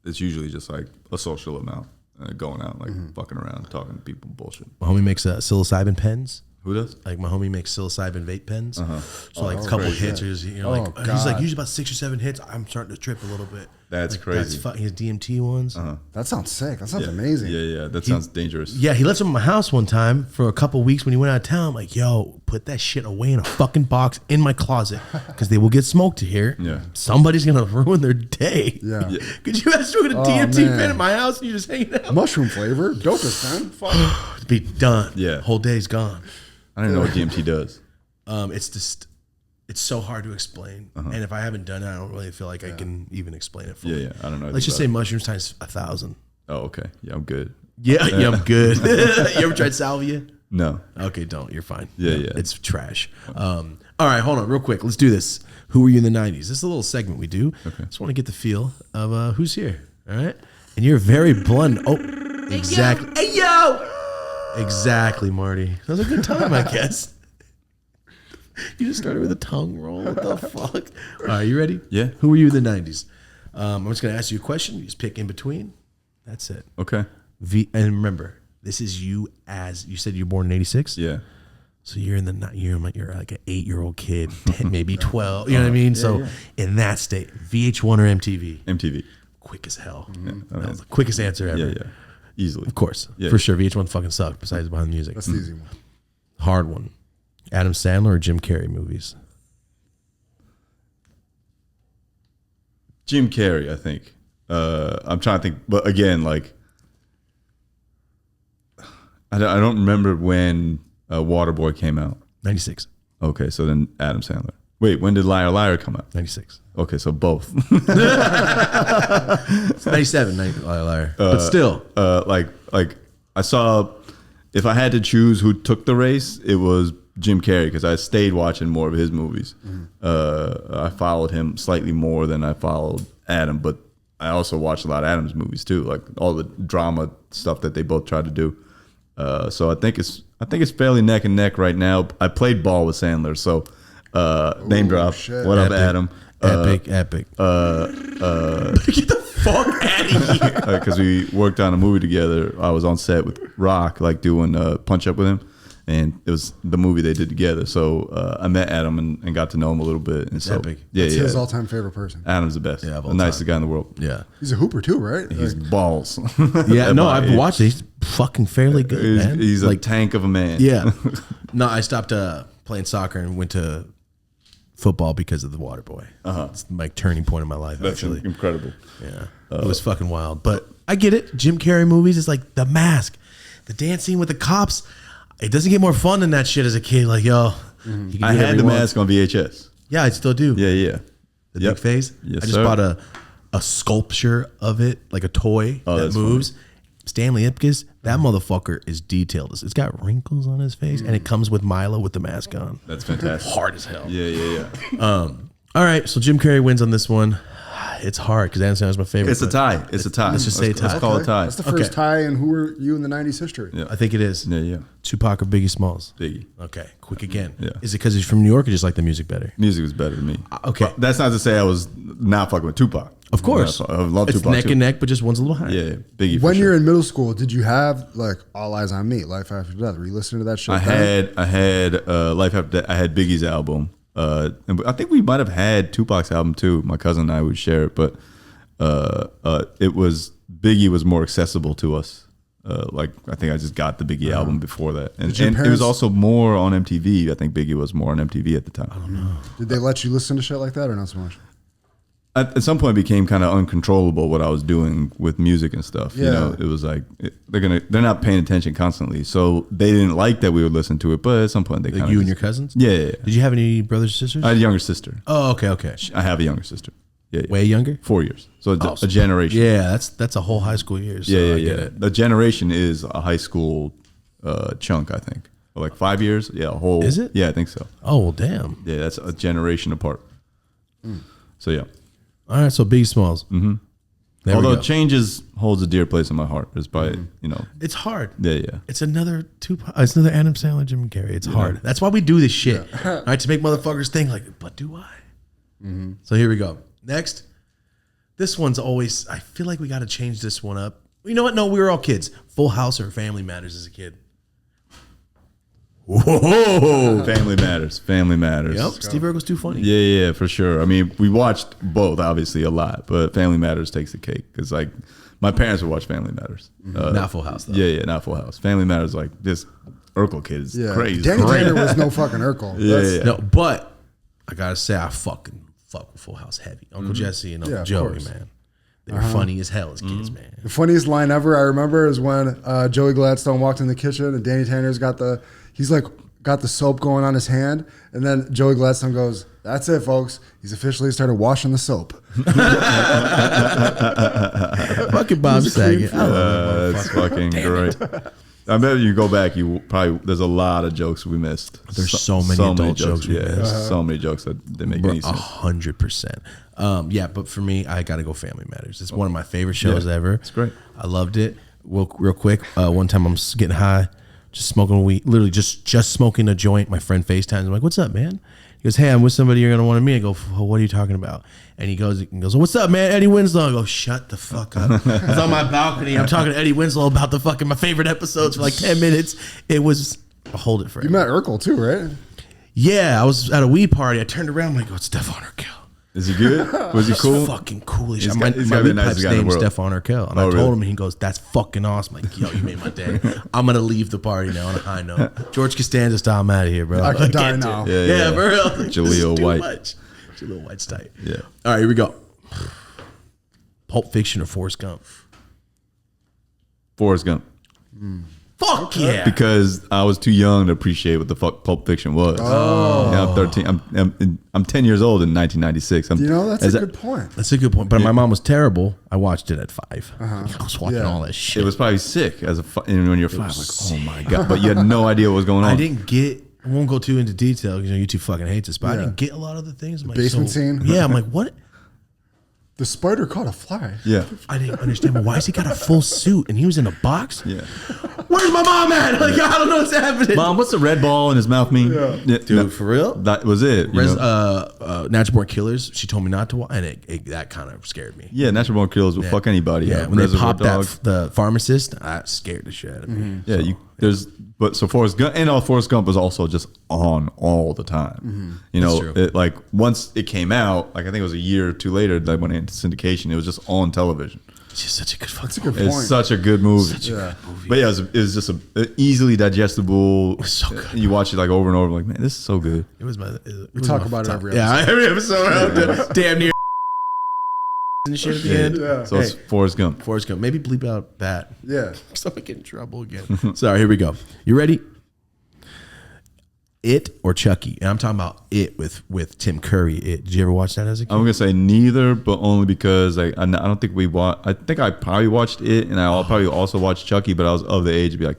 It's usually just like a social amount, going out, like fucking around, talking to people, bullshit. My homie makes psilocybin pens. Who does? Like my homie makes psilocybin vape pens. So like a that's couple crazy. hits, or he's Oh, like he's God. like usually about 6 or 7 hits. I'm starting to trip a little bit. That's Like, crazy. That's his DMT ones. That sounds sick. That sounds amazing. Yeah. That sounds dangerous. Yeah, he left some at my house one time for a couple weeks when he went out of town. I'm like, yo, put that shit away in a fucking box in my closet because they will get smoked here. Yeah. Somebody's gonna ruin their day. Yeah. Could you imagine doing a Oh, DMT man. pen at my house and you just hanging out? Mushroom flavor, dopest, man. Fuck. Be done. Yeah. Whole day's gone. I don't even know what DMT does. It's just, it's so hard to explain. And if I haven't done it, I don't really feel like I can even explain it fully. Yeah. I don't know. Let's just say anything mushrooms times 1,000. about it. Oh, okay. Yeah, I'm good. Yeah, I'm good. You ever tried salvia? No. Okay, don't. You're fine. Yeah, No, yeah. It's trash. All right, hold on real quick. Let's do this. Who were you in the 90s? This is a little segment we do. Okay. Just want to get the feel of who's here. All right? And you're very blunt. Oh, exactly. Hey, yo! Exactly, Marty. That was a good time, I guess. You just started with a tongue roll. What the fuck? All right, you ready? Yeah. Who were you in the 90s? I'm just going to ask you a question. You just pick in between. That's it. Okay. And remember, this is you as you said you're born in 86. Yeah. So you're you're like an 8-year-old kid, 10, maybe 12. You know what I mean? So in that state, VH1 or MTV? MTV. Quick as hell. Yeah, That was the quickest answer ever. Yeah. Easily. Of course. Yeah. For sure. VH1 fucking sucked besides behind the music. That's the easy one. Hard one. Adam Sandler or Jim Carrey movies? Jim Carrey, I think. I'm trying to think, but again, like, I don't remember when Waterboy came out. 96. Okay, so then Adam Sandler. Wait, when did Liar Liar come out? 96. Okay, so both. 97, liar. But still. Like I saw, if I had to choose who took the race, it was Jim Carrey because I stayed watching more of his movies. I followed him slightly more than I followed Adam, but I also watched a lot of Adam's movies too, like all the drama stuff that they both tried to do. So I think it's fairly neck and neck right now. I played ball with Sandler, so name drop. Shit. What up, Epic. Adam? Epic. Get the fuck out of here. Because we worked on a movie together. I was on set with Rock, like doing Punch Up with him, and it was the movie they did together. So I met Adam and got to know him a little bit. And so, epic. yeah, That's yeah. his all-time favorite person. Adam's the best. Yeah, of all the nicest time. guy in the world. Yeah. He's a hooper too, right? He's Like, balls. Yeah, At no, my I've age. watched it. He's fucking fairly good, man. He's a like, tank of a man. yeah. No, I stopped playing soccer and went to football because of the Waterboy. It's like turning point in my life, That's actually. incredible. Yeah. It was fucking wild. But I get it. Jim Carrey movies is like The Mask. The dance scene with the cops. It doesn't get more fun than that shit as a kid. Like, yo. he can do I whatever had he the wants. mask on VHS. Yeah, I still do. Yeah. The Yep. big face. Yes, I just sir. bought a sculpture of it, like a toy that that's moves. Stanley Ipkiss, that motherfucker is detailed. It's got wrinkles on his face, and it comes with Milo with the mask on. That's fantastic. Hard as hell. Yeah. All right, so Jim Carrey wins on this one. It's hard because Adam Sandler's my favorite. It's a but tie. It's a tie. let's just say Let's tie. call it tie. That's the first Okay. tie in who were you in the 90s history. Yeah. I think it is. Yeah. Tupac or Biggie Smalls. Biggie. Okay, quick again. Yeah. Is it because he's from New York or just like the music better? Music was better than me. Okay. But that's not to say I was not fucking with Tupac. Of course. I love It's Tupac neck too. and neck, but just one's a little higher. Yeah, Biggie. When for you're sure. in middle school, did you have like All Eyes on Me, Life After Death? Were you listening to that shit? I had Life After Death. I had Biggie's album. And I think we might have had Tupac's album too. My cousin and I would share it, but it was Biggie was more accessible to us. Like I think I just got the Biggie album before that, and your it was parents- also more on MTV. I think Biggie was more on MTV at the time. I don't know. Did they let you listen to shit like that or not so much? At some point, it became kind of uncontrollable what I was doing with music and stuff. You Yeah. know, it was like they're not paying attention constantly, so they didn't like that we would listen to it. But at some point, they Like kind of you and your cousins? yeah. Did you have any brothers or sisters? I had a younger sister. Oh, okay. I have a younger sister. Yeah. Way younger? 4 years. So it's Awesome. a generation. Yeah, that's a whole high school year. So Yeah. I get it. The generation is a high school chunk, I think. Or like 5 years. Yeah, a whole. Is it? Yeah, I think so. Oh, well, damn. Yeah, that's a generation apart. So yeah. All right, so Biggie Smalls. Mm-hmm. Although Changes holds a dear place in my heart. It's probably, It's hard. yeah. It's another It's another Adam Sandler, Jim Carrey. It's hard. That's why we do this shit. All right, to make motherfuckers think like, but do I? So here we go. Next, this one's always. I feel like we got to change this one up. You know what? No, we were all kids. Full House or Family Matters as a kid. Whoa! Family Matters. Family Matters. Yep, Steve Urkel's too funny. Yeah, for sure. I mean, we watched both, obviously, a lot, but Family Matters takes the cake because, like, my parents would watch Family Matters. Not Full House though. Yeah, not Full House. Family Matters, like this Urkel kid is crazy. Danny Great. Tanner was no fucking Urkel. Yeah. No, but I gotta say, I fucking fuck with Full House heavy. Uncle Jesse and Uncle Yeah, of Joey, course. man. They were funny as hell as kids, man. The funniest line ever I remember is when Joey Gladstone walked in the kitchen and Danny Tanner's got the soap going on his hand, and then Joey Gladstone goes, "That's it, folks. He's officially started washing the soap." Fucking Bob Saget. I love that That's fucking great. I bet you go back, there's a lot of jokes we missed. There's so many adult jokes we Yeah, missed. so many jokes that didn't make any sense. 100%. Yeah, but for me, I gotta go Family Matters. It's one of my favorite shows Yeah, ever. it's great. I loved it. Real quick, one time I'm getting high, just smoking weed, literally just smoking a joint. My friend FaceTimes. I'm like, what's up, man? He goes, hey, I'm with somebody you're going to want to meet. I go, what are you talking about? And he goes, what's up, man? Eddie Winslow. I go, shut the fuck up. I was on my balcony. I'm talking to Eddie Winslow about my favorite episodes for like 10 minutes. It was, I'll hold it for You met Urkel too, right? Yeah, I was at a weed party. I turned around, I'm like, it's Stefan Urkel. Is he good? Was he cool? Fucking cool as shit. He's My gotta be the weed nicest pipe's guy in the name's world. Stefan Urkel. And I Oh, told really? him, and he goes, that's fucking awesome. I'm like, yo, you made my day. I'm going to leave the party now on a high note. George Costanza style, I'm out of here, bro. I could die can't do now. it. Yeah, Yeah, bro. Jaleel White. Jaleel White's tight. Yeah. All right, here we go. Pulp Fiction or Forrest Gump? Forrest Gump. Fuck yeah. Because I was too young to appreciate what the fuck Pulp Fiction was. Oh. Yeah, I'm 13. I'm 10 years old in 1996. That's a good point. That's a good point. But my mom was terrible. I watched it at 5. I was watching all that shit. It was probably sick when you're 5. Like, oh my God. But you had no idea what was going on. I won't go too into detail because you two fucking hate this, but I didn't get a lot of the things. I'm like, basement scene? Yeah, I'm like, what? The spider caught a fly. Yeah. I didn't understand. Well, why has he got a full suit and he was in a box? Yeah. Where's my mom at? Like, I don't know what's happening. Mom, what's the red ball in his mouth mean? Yeah. Dude, for real? That was it. Natural Born Killers. She told me not to watch, and that kind of scared me. Yeah, Natural Born Killers will fuck anybody. Yeah, when Reservoir they popped Dogs. the pharmacist, that scared the shit out of me. Yeah, so Forrest Gump and Forrest Gump was also just on all the time. You know, That's true. it, like once it came out, like I think it was a year or two later, like when it into syndication, it was just on television. It's just such a good fucking good movie. It's such a good movie. Such a good movie. But yeah, it was just a easily digestible. so good. You watch it like over and over, like, man, this is so good. It was We talk about it every episode. Yeah, every episode. Damn near and shit at the end. Yeah. So it's Forrest Gump. Forrest Gump. Maybe bleep out that. Yeah. So I get in trouble again. Sorry, here we go. You ready? It or Chucky? And I'm talking about It with Tim Curry. It. Did you ever watch that as a kid? I'm gonna say neither, but only because I don't think we watched. I think I probably watched it, and I'll probably also watched Chucky, but I was of the age to be like,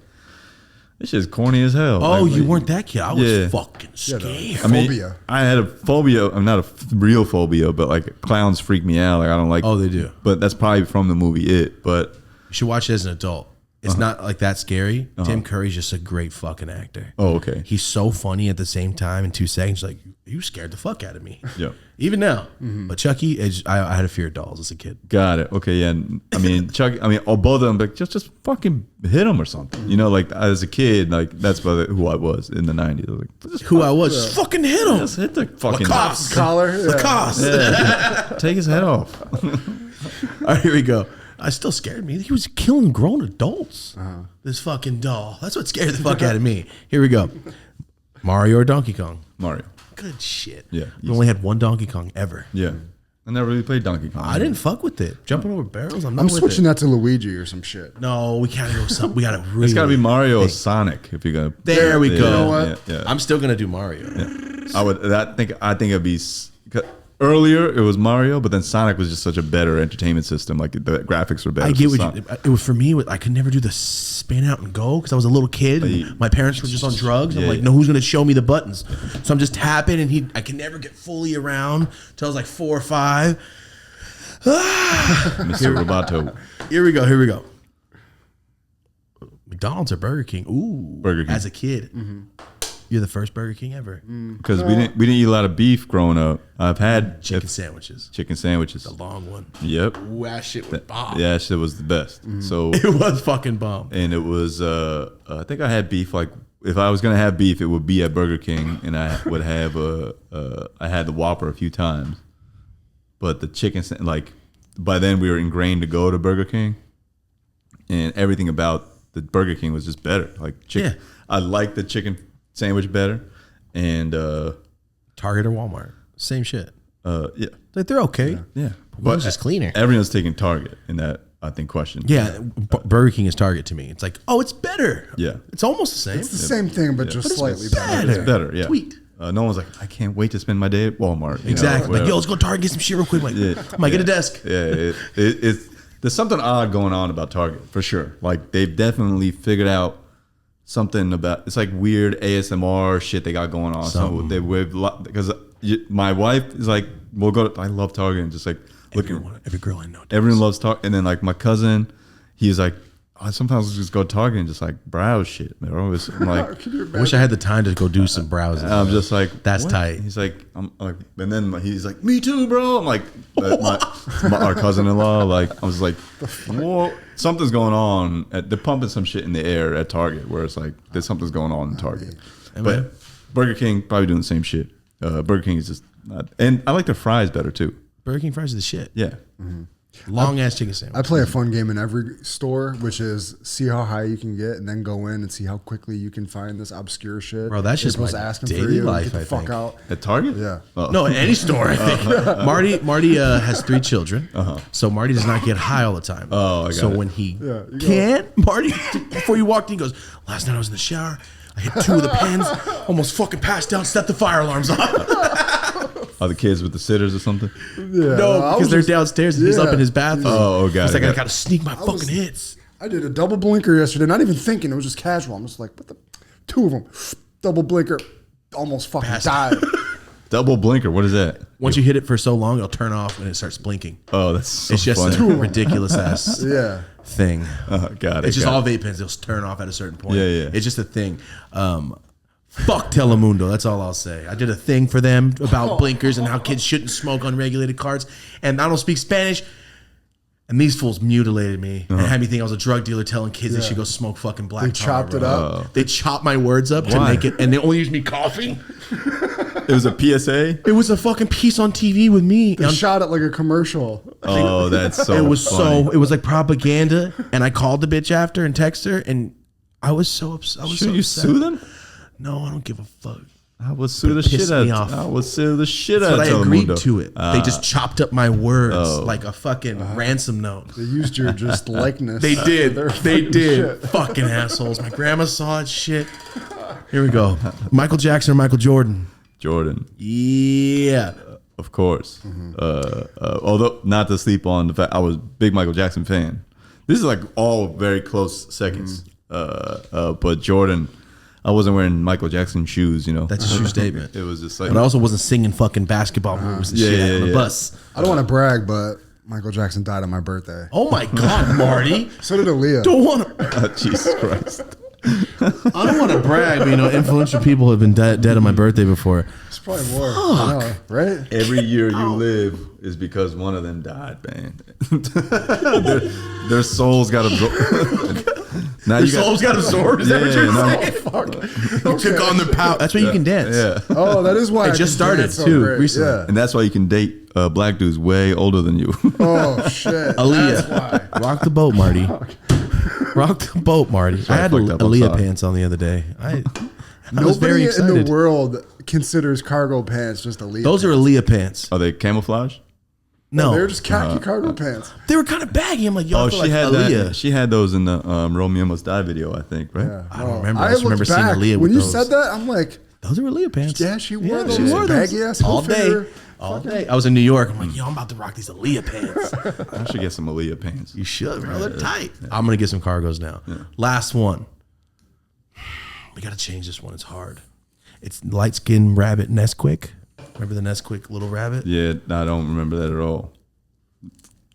this shit's corny as hell. Oh, like, you weren't that kid. I was Yeah. fucking scared. I mean, Phobia. I had a phobia. I'm not a real phobia, but like clowns freak me out. Like I don't like. Oh, they do. But that's probably from the movie It. But You should watch it as an adult. It's not like that scary. Tim Curry's just a great fucking actor. oh, okay. He's so funny at the same time. In 2 seconds, like, you scared the fuck out of me. Yeah. Even now. But Chucky, I had a fear of dolls as a kid. Got it. Okay. Yeah. I mean, Chuck. I mean, both of them. Like, just fucking hit him or something. You know, like as a kid, like that's who I was in the '90s. I was like, just Who I was, just fucking hit him. Just hit the fucking Lacoste. Collar. Yeah. Lacoste. Yeah. Take his head off. All right, here we go. I still scared me. He was killing grown adults. This fucking doll. That's what scared the fuck out of me. Here we go. Mario or Donkey Kong? Mario. Good shit. Yeah. We only had one Donkey Kong ever. Yeah. I never really played Donkey Kong. I didn't fuck with it. Jumping over barrels, I'm not I'm with switching it. that to Luigi or some shit. No, we gotta go something. We gotta really. It's got to be Mario or Sonic if you're gonna. There we Yeah, go. You know what? Yeah, yeah. I'm still gonna do Mario. I think it'd be earlier. It was Mario, but then Sonic was just such a better entertainment system. Like the graphics were better. I get so what you. It was for me. I could never do the spin out and go because I was a little kid. And my parents were just on drugs. I'm Yeah, like, yeah. no, who's gonna show me the buttons? So I'm just tapping, and I can never get fully around till I was like 4 or 5. Mr. Roboto. Here we go. McDonald's or Burger King? Ooh, Burger King. As a kid, you're the first Burger King ever. Because we didn't eat a lot of beef growing up. I've had Chicken sandwiches. chicken sandwiches. The long one. Yep. Ooh, that shit was bomb. Yeah, that shit was the best. So It was fucking bomb. and it was I think I had beef like if I was gonna have beef, it would be at Burger King, and I would have I had the Whopper a few times, but the chicken like by then we were ingrained to go to Burger King, and everything about the Burger King was just better. Like chicken, Yeah. I liked the chicken sandwich better, and Target or Walmart, same shit. yeah, Like they're okay. yeah, One's just cleaner. Everyone's taking Target in that I think question. Yeah, Burger King is Target to me. It's like, oh, it's better. Yeah. It's almost the same. It's the same thing, but just slightly better. It's better. Yeah, Tweaked. No one's like, I can't wait to spend my day at Walmart. you know, Exactly. Like, whatever. yo, let's go to Target, get some shit real quick. Like, I might get a desk. Yeah, it's there's something odd going on about Target for sure. Like they've definitely figured out something about it's like weird ASMR shit they got going on. So they because my wife is like, we'll go to. I love Target and just like looking. Every girl I know. Does. Everyone loves Target, and then like my cousin, he's like, I sometimes just go to Target and just like browse shit, bro. I'm like, I wish I had the time to go do some browsing. I'm just like, That's what? tight. He's like, I'm like, and then he's like, me too, bro. I'm like, our cousin-in-law, like, I was like, whoa, something's going on. They're pumping some shit in the air at Target where it's like, there's something's going on in Target. But Burger King probably doing the same shit. Burger King is just, and I like their fries better too. Burger King fries are the shit. Yeah. Long ass chicken sandwich. I play a fun game in every store, which is see how high you can get and then go in and see how quickly you can find this obscure shit. Bro, that's just People's my asking daily for you. life, Get the I fuck think. out. At Target? Yeah. Oh. No, in any store, I think. Marty has 3 children, so Marty does not get high all the time. Oh, I got so it. when he Yeah, you can, Marty, before you walked in, he goes, last night I was in the shower, I hit 2 of the pens, almost fucking passed out, set the fire alarms off. Are the kids with the sitters or something? Yeah, No, I because was they're just- downstairs and he's up yeah. in his bathroom. Oh, got He's it. like, I Got it. gotta sneak my was- fucking hits. I did a double blinker yesterday, not even thinking. It was just casual. I'm just like, what the? 2 of them. Double blinker. Almost fucking Passed. died. Double blinker. What is that? Once you hit it for so long, it'll turn off and it starts blinking. Oh, that's so It's just funny. a ridiculous ass Yeah. thing. Got it. It's just got all it. vape pens. They'll turn off at a certain point. Yeah, yeah. It's just a thing. Fuck Telemundo. That's all I'll say. I did a thing for them about blinkers and how kids shouldn't smoke unregulated carts. And I don't speak Spanish. And these fools mutilated me and had me think I was a drug dealer telling kids they should go smoke fucking black They tar, chopped bro. it up. They chopped my words up to Why? make it, and they only used me coughing. It was a PSA. It was a fucking piece on TV with me. They shot it like a commercial. Oh, that's so. It was funny. it was like propaganda, and I called the bitch after and texted her, and I was so upset. I was Should so you upset. sue them? No, I don't give a fuck. I would sue the pissed shit out. me off. I would sue the shit out. But I of agreed Telemundo. to it. They just chopped up my words Oh. like a fucking ransom note. They used your just likeness. They did. They're They fucking did. shit. Fucking assholes. My grandma saw it. Shit. Here we go. Michael Jackson or Michael Jordan? Jordan, Yeah. of course. Although not to sleep on the fact I was a big Michael Jackson fan. This is like all very close seconds. But Jordan, I wasn't wearing Michael Jackson shoes. You know, That's a true statement. it was just like But I also wasn't singing fucking basketball moves and Yeah, shit yeah, on the yeah. bus. I don't want to brag, but Michael Jackson died on my birthday. Oh my God, Marty. So did Aaliyah. Don't want to. Jesus Christ. I don't want to brag, but you know, influential people have been dead on my birthday before. It's probably more. I know, right? Every year you live is because one of them died, man. their souls got absorbed. Now Your you got- soul's got absorbed. Is that what Yeah, you're no. saying? Fuck. You took on the power. That's why you can dance. Yeah. Oh, that is why It I just can started, dance so too, great. recently. Yeah. And that's why you can date black dudes way older than you. Oh shit. That's Aaliyah, why. rock the boat, Marty. Rock the boat, Marty. I had fucked up. I'm Aaliyah sorry. pants on the other day. I was very Nobody in excited. the world considers cargo pants just Aaliyah. Those are pants. Aaliyah pants. Are they camouflage? No, They're just khaki cargo pants. they were kind of baggy. I'm like, yo, I Oh, feel she like had Aaliyah. that. She had those in the Romeo Must Die video, I think, right? Yeah. I don't remember. I just remember looked seeing back. Aaliyah When with you those. said that, I'm like, Those are Aaliyah pants. yeah, she wore those she wore those baggy ass all day. Hilfiger. All day. I was in New York. I'm like, yo, I'm about to rock these Aaliyah pants. I should get some Aaliyah pants. You should, bro. They're tight. I'm gonna get some cargos now. Last one. We gotta change this one. It's hard. It's light skin rabbit Nesquik. Remember the Nesquik little rabbit? Yeah, I don't remember that at all.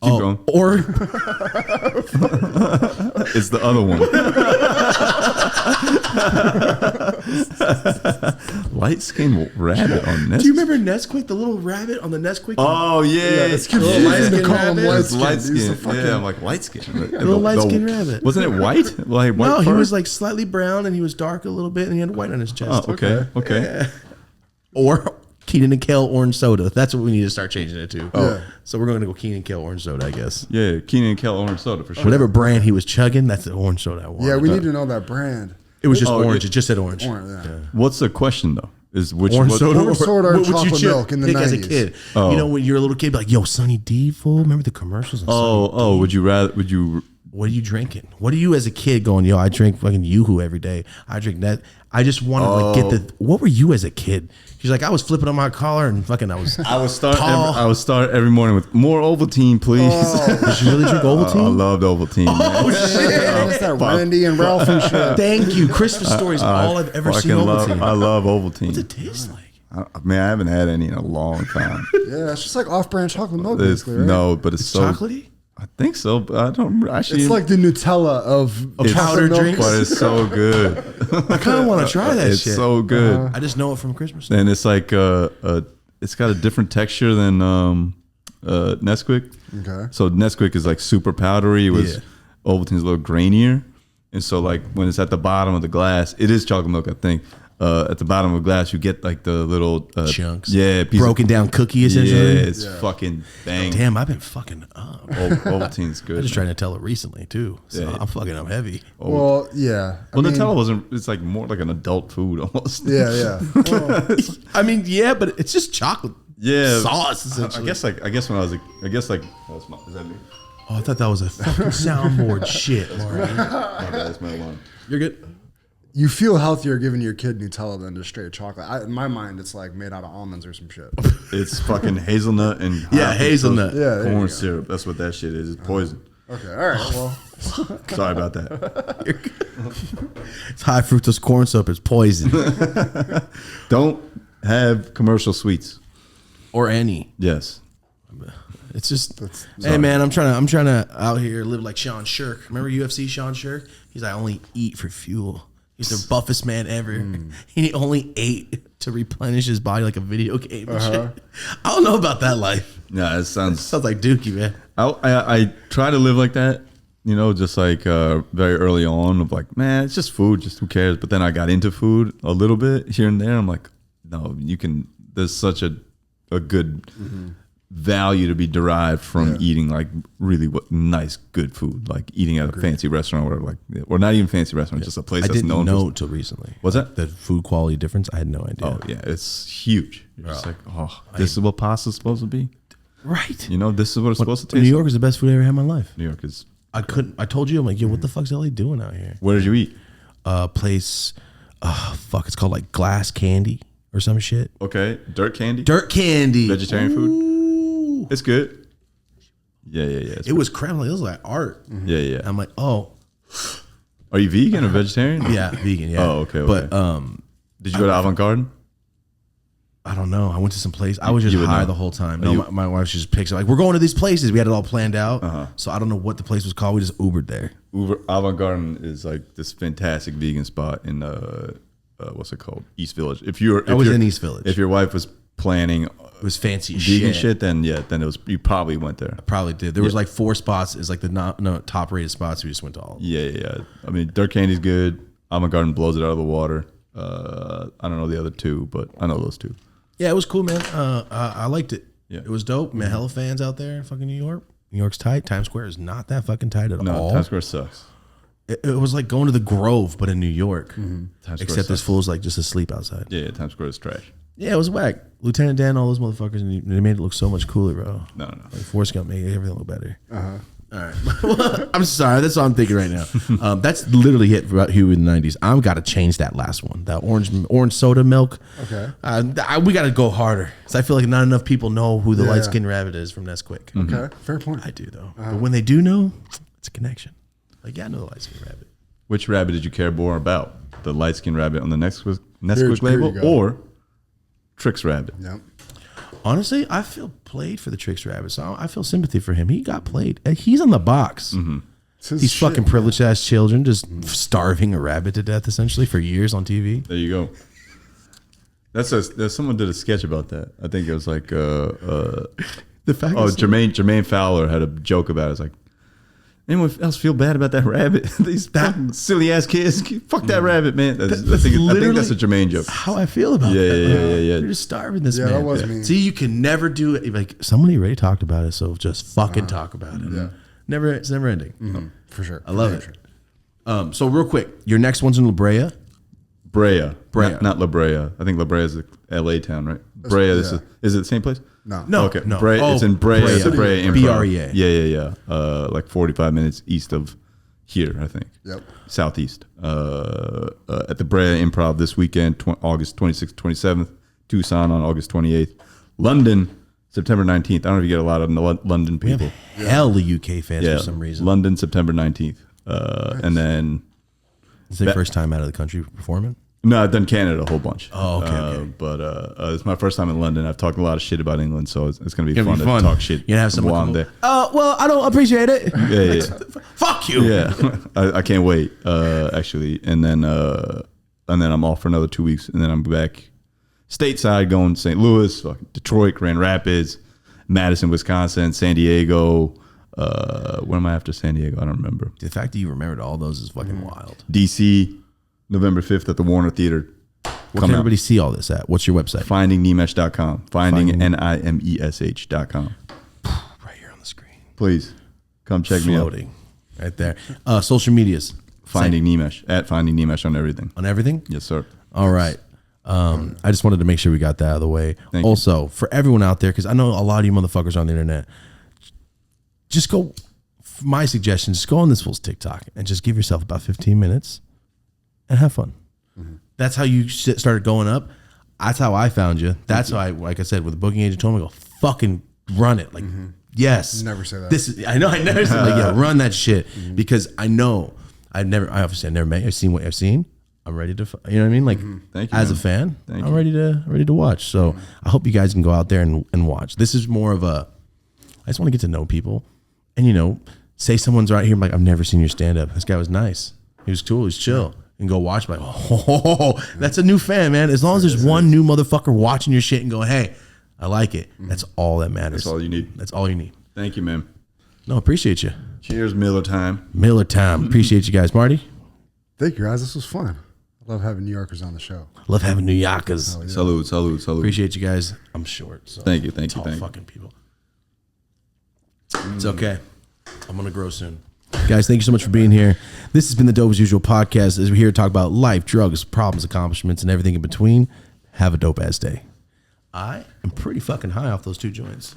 Keep going. Or It's the other one. Light skin rabbit on this. do you remember Nesquik, the little rabbit on the Nesquik? Oh yeah, it's cute. Little light skin They call them rabbit. light It's light skin. These are skin. fucking- Yeah, I'm like light skin. Little light skin rabbit. Wasn't it white? Like white No, he fur? was like slightly brown and he was dark a little bit and he had white on his chest. Oh, okay. Or Keenan and Kale orange soda. That's what we need to start changing it to. Yeah. So we're going to go Keenan and Kale orange soda, I guess. Yeah, Keenan and Kel orange soda for sure. Whatever brand he was chugging, that's the orange soda I wanted. Yeah, we need to know that brand. It was just Oh, orange. yeah. It just said orange. Orange, yeah. What's the question though? Is which Orange what- soda, Orange soda or what would you chocolate chip- milk in the pick as a 90s? kid? Oh. You know, when you're a little kid, be like, yo, Sunny D, fool. Remember the commercials? On Oh, would you rather? Would you? what are you drinking? What are you as a kid going, yo, I drink fucking Yoo-Hoo every day. I drink that. I just want to like get the, what were you as a kid? She's like, I was flipping on my collar and fucking, I was tall. I would start every morning with more Ovaltine, please. Did you really drink I Ovaltine? loved Ovaltine. Oh, man. shit. What's that, Randy and Ralph and shit? Thank you. Christmas stories, all I've ever seen Fucking love. Ovaltine. I love Ovaltine. What's it taste like? Man, I haven't had any in a long time. Yeah, it's just like off-brand chocolate milk, It's- basically, right? No, but it's so Chocolatey? I think so, but I don't actually. It's like the Nutella of powder milk. drinks. but it's so good. I kind of want to try that It's shit. so good. I just know it from Christmas. And it's like it's got a different texture than Nesquik. Okay. So Nesquik is like super powdery. Whereas Ovaltine's a little grainier. And so like when it's at the bottom of the glass, it is chocolate milk, I think. At the bottom of the glass, you get like the little Chunks. Yeah, Broken down cookie, essentially. Yeah, it's fucking bang. Damn, I've been fucking up. Ovaltine's good. I just tried Nutella recently too, so Yeah. I'm fucking up heavy. Well, yeah. I mean, Nutella wasn't. It's like more like an adult food almost. Yeah. Well, I mean, yeah, but it's just chocolate. Yeah, Sauce, I essentially. guess when I was like, is that me? Oh, I thought that was a fucking soundboard shit, Marty. My bad, that's my alarm. You're good. you feel healthier giving your kid Nutella than just straight chocolate. In my mind, it's like made out of almonds or some shit. It's fucking hazelnut and hazelnut. Yeah, there you corn go. syrup. That's what that shit is. It's poison. Okay, all right. Well, Sorry about that. It's high fructose corn syrup. It's poison. Don't have commercial sweets. Or any. Yes. It's just, hey man, I'm trying to out here live like Sean Shirk. Remember UFC Sean Shirk? He's like, I only eat for fuel. He's the buffest man ever. He only ate to replenish his body like a video game and shit. I don't know about that life. Yeah, it sounds. Sounds like Dookie, man. I try to live like that, you know, just like very early on of like, man, it's just food, just who cares? But then I got into food a little bit here and there. I'm like, no, you can. There's such a good value to be derived from eating like really nice, good food, like eating at a fancy restaurant or like, or not even fancy restaurant, just a place I that's didn't known. know till recently. What's that? The food quality difference? I had no idea. Oh yeah, it's huge. You're just like, oh, this is what pasta's supposed to be. Right. You know, this is what it's supposed to New taste. York is the best food I ever had in my life. New York is. I told you, I'm like, yo, what the fuck's LA doing out here? Where did you eat? Place, it's called like Glass Candy or some shit. Okay, Dirt Candy. Dirt Candy. Vegetarian food. Ooh. It's good. Yeah. It's It was creme. It was like art. Yeah. I'm like, oh, Are you vegan or vegetarian? yeah, vegan. Yeah. Oh, okay. But Did you go to Avant Garden? I don't know. I went to some place. I was just You would high know. the whole time. No, my wife just picks it. Like, we're going to these places. We had it all planned out. So I don't know what the place was called. We just Ubered there. Avant Garden is like this fantastic vegan spot in what's it called? East Village. I was in East Village. If your wife was planning It was fancy as vegan shit. shit, then it was you probably went there. Probably did. There was like 4 spots. It's like the top rated spots. We just went to all of them. Yeah. I mean, Dirt Candy's good. Avant Garden blows it out of the water. I don't know the other two, but I know those two. Yeah, it was cool, man. I liked it. Yeah. It was dope. Man, hella fans out there in fucking New York. New York's tight. Times Square is not that fucking tight at No, all. Times Square sucks. It was like going to the Grove, but in New York. Times Square Except this sucks. fool's like just asleep outside. Yeah, Times Square is trash. Yeah, it was whack. Lieutenant Dan, all those motherfuckers, and they made it look so much cooler, bro. No. Like Forrest Gump made everything look better. All right. I'm sorry. That's what I'm thinking right now. That's literally hit for Hue in the 90s. I've got to change that last one. That orange soda milk. Okay. We got to go harder. Because I feel like not enough people know who the Yeah. light skinned rabbit is from Nesquik. Okay. Fair point. I do, though. But when they do know, it's a connection. Like, yeah, I know the light skinned rabbit. Which rabbit did you care more about? The light skinned rabbit on the Nesquik Here label you go. or Trix Rabbit? Yep. Honestly, I feel played for the Trix rabbit. So I feel sympathy for him. He got played. He's on the box. It's his These shit, fucking privileged ass children just starving a rabbit to death essentially for years on TV. There you go. There's someone did a sketch about that. I think it was like The fact oh is, Jermaine Fowler had a joke about it. It's like, anyone else feel bad about that rabbit? These fucking silly ass kids. Fuck that rabbit, man. I think that's a Jermaine joke. how I feel about Yeah, that. yeah. You're just starving this Yeah, man. that was me. See, you can never do it. Like somebody already talked about it, so just fucking talk about it. Yeah. It's never ending. For sure. I love it. So real quick, your next one's in La Brea. Brea. Brea. Not La Brea. I think La Brea is a LA town, right? Brea, is it the same place? No. No, Okay. no. Brea, it's in Brea. It's a Brea Improv. BREA. Yeah. Like 45 minutes east of here, I think. Yep. Southeast. At the Brea Improv this weekend, August 26th, 27th. Tucson on August 28th. London, September 19th. I don't know if you get a lot of London We have people. hell of UK fans for some reason. London, September 19th. And then It's their first time out of the country performing. No, I've done Canada a whole bunch. Oh, okay. But it's my first time in London. I've talked a lot of shit about England, so it's going to be It'll fun be to fun. talk shit. You're gonna have someone while come I'm over. there. Well, I don't appreciate it. Yeah. Fuck you. Yeah, I can't wait. Actually, and then I'm off for another 2 weeks, and then I'm back stateside, going to St. Louis, fucking Detroit, Grand Rapids, Madison, Wisconsin, San Diego. When am I after San Diego? I don't remember. The fact that you remembered all those is fucking wild. DC, November 5th at the Warner Theater. Where can everybody see all this at? What's your website? FindingNimesh.com. FindingNimesh.com. Right here on the screen. Please come check me out. Floating. Right there. Social medias. Finding Nimesh, at Finding Nimesh on everything. On everything? Yes, sir. All right. I just wanted to make sure we got that out of the way. Thank you. Also, for everyone out there, because I know a lot of you motherfuckers are on the internet, just go, my suggestion, just go on this fool's TikTok and just give yourself about 15 minutes and have fun. That's how you started going up. That's how I found you. That's how I, like I said, with the booking agent told me, go fucking run it. Like, yes. Never say that. This is, I know, I never said, like, yeah, run that shit because I know I obviously never met you. I've seen what I've seen. I'm ready to, you know what I mean? Like, Thank you, as a man. fan, Thank I'm you. ready to watch. So I hope you guys can go out there and watch. This is more of a, I just want to get to know people, and say someone's right here. I'm like, I've never seen your stand up. This guy was nice. He was cool. He's chill. And go watch. Like, oh, that's a new fan, man. As long as there's one new motherfucker watching your shit and going, hey, I like it. That's all that matters. That's all you need. That's all you need. Thank you, man. No, appreciate you. Cheers, Miller time. Miller time. Appreciate you guys, Marty. Thank you, guys. This was fun. I love having New Yorkers on the show. Love having New Yorkers. Salute. Appreciate you guys. I'm short. So Thank you. it's all fucking people. It's okay. I'm gonna grow soon. Guys, thank you so much for being here. This has been the Dope as Usual podcast. As we're here to talk about life, drugs, problems, accomplishments, and everything in between. Have a dope ass day. I am pretty fucking high off those 2 joints.